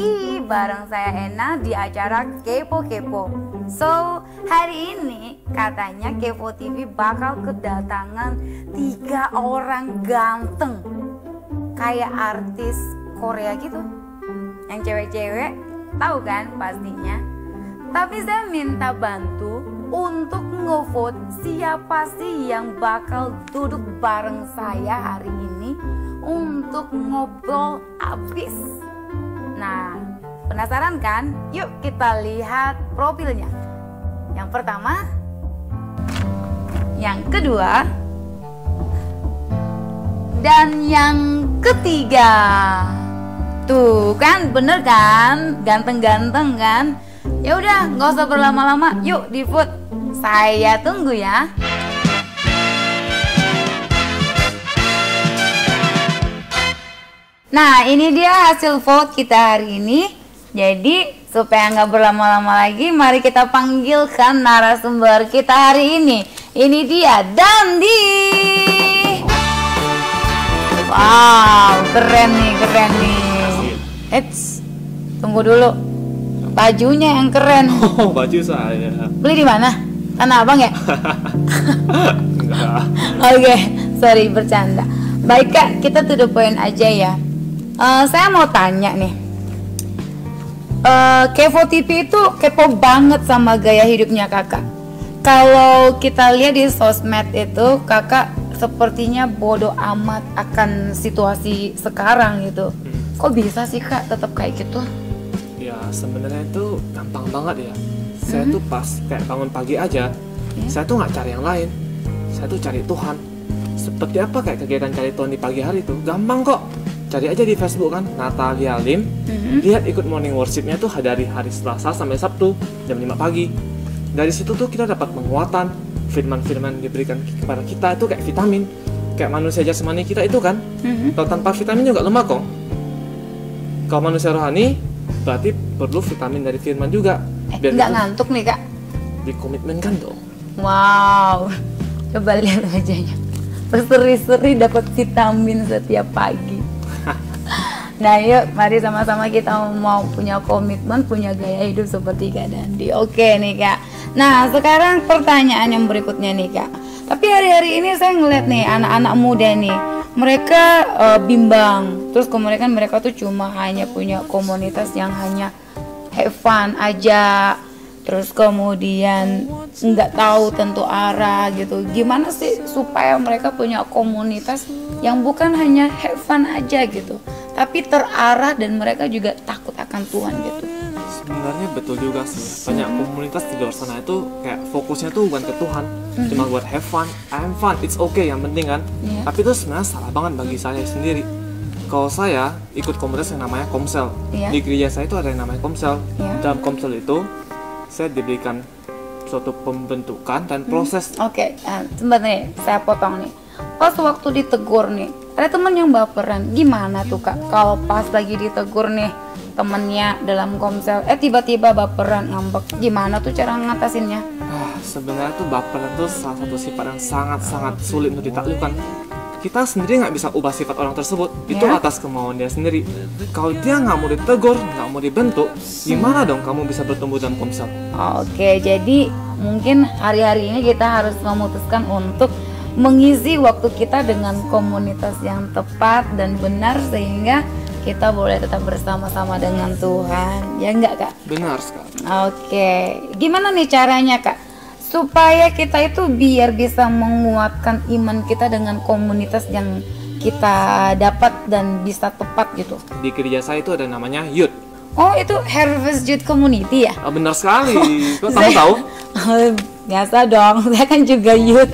bareng saya Ena di acara Kepo. So, hari ini katanya Kepo TV bakal kedatangan 3 orang ganteng kayak artis Korea gitu, yang cewek-cewek, tahu kan pastinya. Tapi saya minta bantu untuk ngevote siapa sih yang bakal duduk bareng saya hari ini untuk ngobrol abis. Nah, penasaran kan? Yuk kita lihat profilnya. Yang pertama, yang kedua, dan yang ketiga. Tuh kan, bener kan? Ganteng-ganteng kan? Ya udah, nggak usah berlama-lama. Yuk di vote. Saya tunggu ya. Nah, ini dia hasil vote kita hari ini. Jadi supaya nggak berlama-lama lagi, mari kita panggilkan narasumber kita hari ini. Ini dia Dandi. Wow, keren nih. Eits, tunggu dulu. Bajunya yang keren. Oh, baju saya. Beli di mana? Tanah Abang ya? Enggak. Oke, sorry bercanda. Baik Kak, kita to the point aja ya. Saya mau tanya nih. Kepo TV itu kepo banget sama gaya hidupnya Kakak. Kalau kita lihat di sosmed itu, Kakak sepertinya bodoh amat akan situasi sekarang gitu. Kok bisa sih Kak tetap kayak gitu? Ya sebenarnya itu gampang banget ya. Saya tuh pas kayak bangun pagi aja, saya tuh nggak cari yang lain. Saya tuh cari Tuhan. Seperti apa kayak kegiatan cari Tuhan di pagi hari itu? Gampang kok. Cari aja di Facebook kan, Natalia Lim. Lihat ikut morning worshipnya tuh dari hari Selasa sampai Sabtu jam 5 pagi. Dari situ tuh kita dapat penguatan, firman-firman diberikan kepada kita itu kayak vitamin. Kayak manusia jasmani kita itu kan, kalau tanpa vitamin juga lemah kok. Kalau manusia rohani, berarti perlu vitamin dari firman juga. Biar Nggak ngantuk nih Kak? dikomitmenkan dong. Wow, coba lihat wajahnya. Berseri-seri dapat vitamin setiap pagi. Nah yuk, mari sama-sama kita mau punya komitmen, punya gaya hidup seperti Kak Dandi. Oke nih Kak. Nah sekarang pertanyaan yang berikutnya nih Kak. Tapi hari-hari ini saya ngeliat nih anak-anak muda nih, mereka bimbang. Terus kemudian mereka tuh cuma hanya punya komunitas yang hanya have fun aja. Terus kemudian nggak tahu tentu arah gitu. Gimana sih supaya mereka punya komunitas yang bukan hanya have fun aja gitu, tapi terarah dan mereka juga takut akan Tuhan gitu. Sebenarnya betul juga sih. Banyak komunitas di luar sana itu kayak fokusnya tuh bukan ke Tuhan, cuma buat have fun, I'm fun, it's okay yang penting kan. Tapi itu sebenarnya salah banget bagi saya sendiri. Kalau saya ikut komunitas yang namanya Komsel. Iya. Di gereja saya itu ada yang namanya Komsel. Iya. Dalam Komsel itu saya diberikan suatu pembentukan dan proses. Oke, sebentar nih, saya potong nih. Pas waktu ditegur nih, ada teman yang baperan. Gimana tuh Kak? Kalau pas lagi ditegur nih temennya dalam Komsel, tiba-tiba baperan, ngambek. Gimana tuh cara ngatasinnya? Sebenarnya tuh baperan tuh salah satu sifat yang sangat-sangat sulit untuk ditaklukkan. Kita sendiri nggak bisa ubah sifat orang tersebut, itu Ya. atas kemauan dia sendiri. Kalau dia nggak mau ditegur, nggak mau dibentuk, gimana dong kamu bisa bertumbuh dalam Komsel? Oke, jadi mungkin hari-hari ini kita harus memutuskan untuk mengisi waktu kita dengan komunitas yang tepat dan benar sehingga kita boleh tetap bersama-sama dengan Tuhan. Ya enggak Kak? Benar sekali. Oke, gimana nih caranya Kak? Supaya kita itu biar bisa menguatkan iman kita dengan komunitas yang kita dapat dan bisa tepat gitu. Di gereja saya itu ada namanya Youth. Oh, itu Harvest Youth Community ya? Benar sekali. Kok kamu tahu? Biasa dong, saya kan juga youth.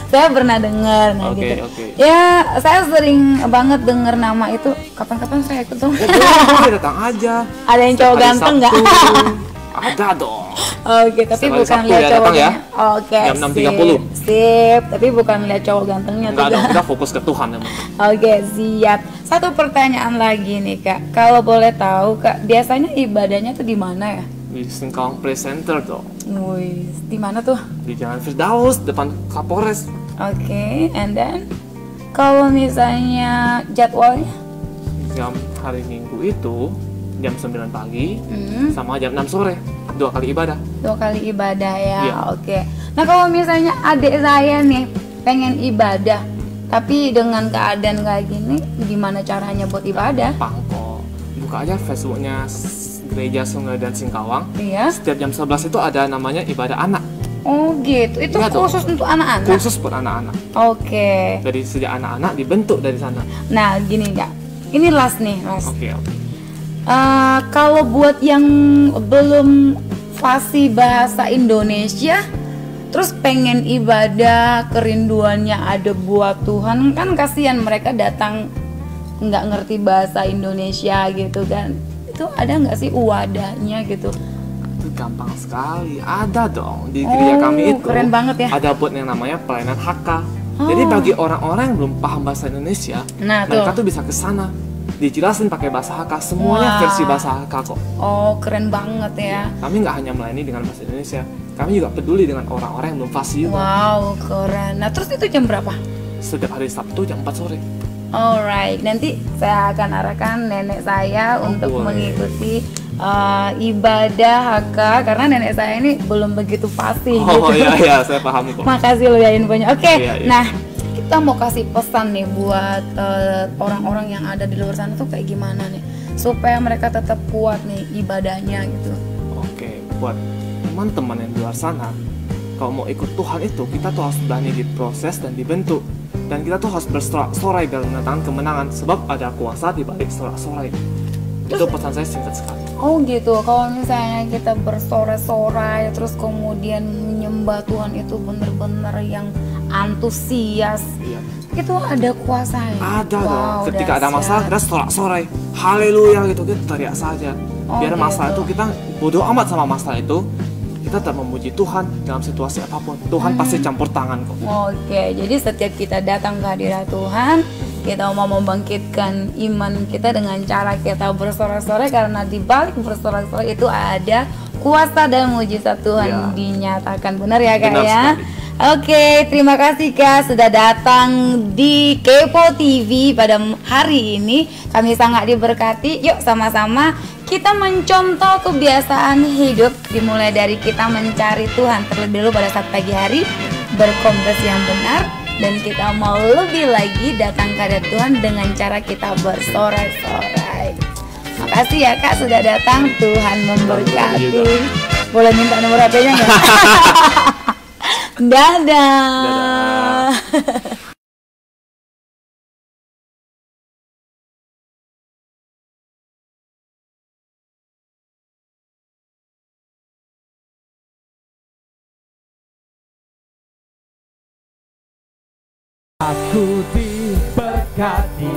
Saya pernah dengar nah Oke, gitu. oke. Ya, saya sering banget dengar nama itu. Kapan-kapan saya ikut dong. Boleh datang aja. Ada yang cowok Hari ganteng nggak? Sabtu. Ada dong. Oke, tapi Setiap hari bukan Sabtu lihat ya, cowok datang ya. gantengnya. Oke, Jam 6.30. Sip, tapi bukan lihat cowok gantengnya Enggak tuh. dong, kita fokus ke Tuhan ya. Oke, siap. Satu pertanyaan lagi nih Kak. Kalau boleh tahu Kak, biasanya ibadahnya tuh di mana ya? Di Singkawang Play Center dong. Wih, di mana tuh? Di Jalan Firdaus, depan Kapolres. Oke, and then kalau misalnya jadwalnya? Jam hari Minggu itu jam 9 pagi Hmm, sama jam 6 sore. 2 kali ibadah. 2 kali ibadah ya, Iya. oke. Nah kalau misalnya adik saya nih pengen ibadah, tapi dengan keadaan kayak gini, gimana caranya buat ibadah? Pangko. Buka aja Facebooknya Gereja Sungai dan Singkawang. Iya. Setiap jam 11 itu ada namanya ibadah anak. Oh gitu, itu Iya dong. khusus untuk anak-anak? Khusus buat anak-anak. Oke. Dari sejak anak-anak dibentuk dari sana. Nah gini Kak, ini last nih, last. Oke. Kalau buat yang belum fasih bahasa Indonesia, terus pengen ibadah, kerinduannya ada buat Tuhan, kan kasihan mereka datang nggak ngerti bahasa Indonesia gitu kan. Itu ada nggak sih wadahnya gitu? Itu gampang sekali. Ada dong di gereja kami itu. Keren banget ya. Ada buat yang namanya pelayanan HK. Jadi bagi orang-orang yang belum paham bahasa Indonesia, Nah, mereka tuh. tuh bisa ke sana. Dijelasin pakai bahasa HK, semuanya Wah. versi bahasa HK kok. Oh keren banget ya. Kami nggak hanya melayani dengan bahasa Indonesia, kami juga peduli dengan orang-orang yang belum fasih juga. Wow keren. Nah terus itu jam berapa? Setiap hari Sabtu jam 4 sore. Alright, nanti saya akan arahkan nenek saya untuk boleh. mengikuti ibadah HK karena nenek saya ini belum begitu fasih Oh gitu. iya, saya paham kok. Makasih loh ya infonya. Oke, Iya, iya. nah kita mau kasih pesan nih buat orang-orang yang ada di luar sana tuh kayak gimana nih supaya mereka tetap kuat nih ibadahnya gitu. Oke, buat teman-teman yang di luar sana, kalau mau ikut Tuhan itu, kita tuh harus berani diproses dan dibentuk. Dan kita tuh harus bersorak-sorai dalam mendatangkan kemenangan, sebab ada kuasa di balik sorak-sorai. Itu pesan saya singkat sekali. Oh gitu, kalau misalnya kita bersorak-sorai terus kemudian menyembah Tuhan itu benar-benar yang antusias, Iya. itu ada kuasanya. Ada dong. Wow, Ketika ada dahsyat. masalah, kita sorak-sorai. Haleluya gitu, kita teriak saja. Oh, Biar masalah gitu. itu kita bodoh amat sama masalah itu. Kita tetap memuji Tuhan dalam situasi apapun. Tuhan pasti campur tangan kok. Oke, jadi setiap kita datang ke hadirat Tuhan, kita mau membangkitkan iman kita dengan cara kita bersorak-sorai karena di balik bersorak-sorai itu ada kuasa dan mujizat Tuhan Ya. dinyatakan. Benar ya Kak Benar ya? sekali. Oke, terima kasih Kak sudah datang di Kepo TV pada hari ini. Kami sangat diberkati. Yuk sama-sama kita mencontoh kebiasaan hidup dimulai dari kita mencari Tuhan terlebih dahulu pada saat pagi hari, berkompres yang benar, dan kita mau lebih lagi datang ke hadirat Tuhan dengan cara kita bersorak-sorai. Makasih ya Kak sudah datang. Tuhan memberkati. Boleh minta nomor HP-nya nggak? Dadah. Aku diberkati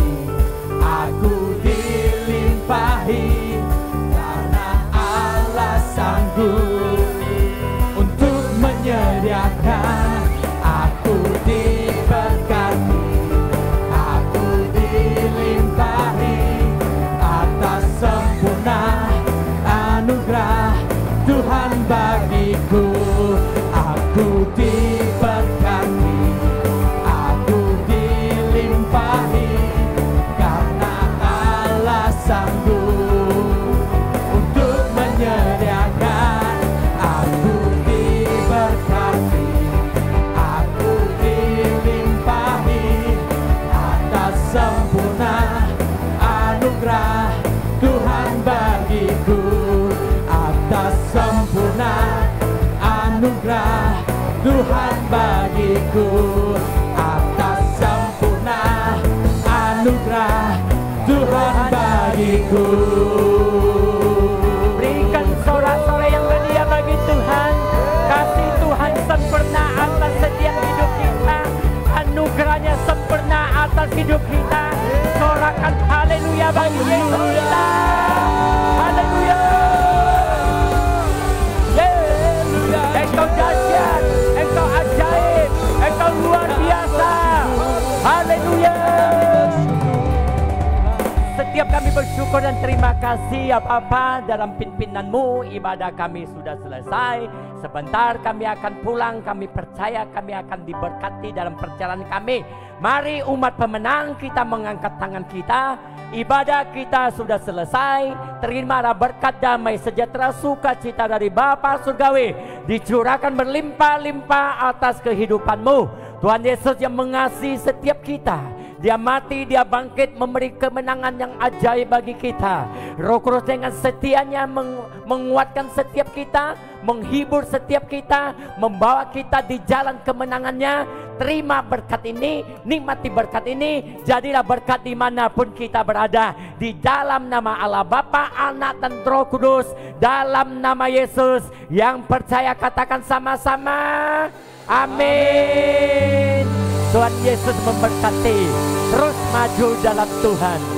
Tuhan bagiku, atas sempurna anugerah Tuhan bagiku. Berikan sorak-sorai yang sedia bagi Tuhan. Kasih Tuhan sempurna atas setiap hidup kita. Anugerahnya sempurna atas hidup kita. Sorakan haleluya bagi Yesus kita. Haleluya. Engkau dahsyat, Engkau ajaib, Engkau luar biasa. Haleluya. Setiap kami bersyukur dan terima kasih ya Bapa, dalam pimpinan-Mu ibadah kami sudah selesai. Sebentar kami akan pulang, kami percaya kami akan diberkati dalam perjalanan kami. Mari umat pemenang, kita mengangkat tangan kita. Ibadah kita sudah selesai. Terimalah berkat damai sejahtera sukacita dari Bapa Surgawi dicurahkan berlimpah-limpah atas kehidupanmu. Tuhan Yesus yang mengasihi setiap kita, Dia mati, Dia bangkit, memberi kemenangan yang ajaib bagi kita. Roh Kudus dengan setianya menguatkan setiap kita, menghibur setiap kita, membawa kita di jalan kemenangannya. Terima berkat ini, nikmati berkat ini, jadilah berkat dimanapun kita berada. Di dalam nama Allah Bapa, Anak dan Roh Kudus, dalam nama Yesus. Yang percaya katakan sama-sama, amin. Tuhan Yesus memberkati. Terus maju dalam Tuhan.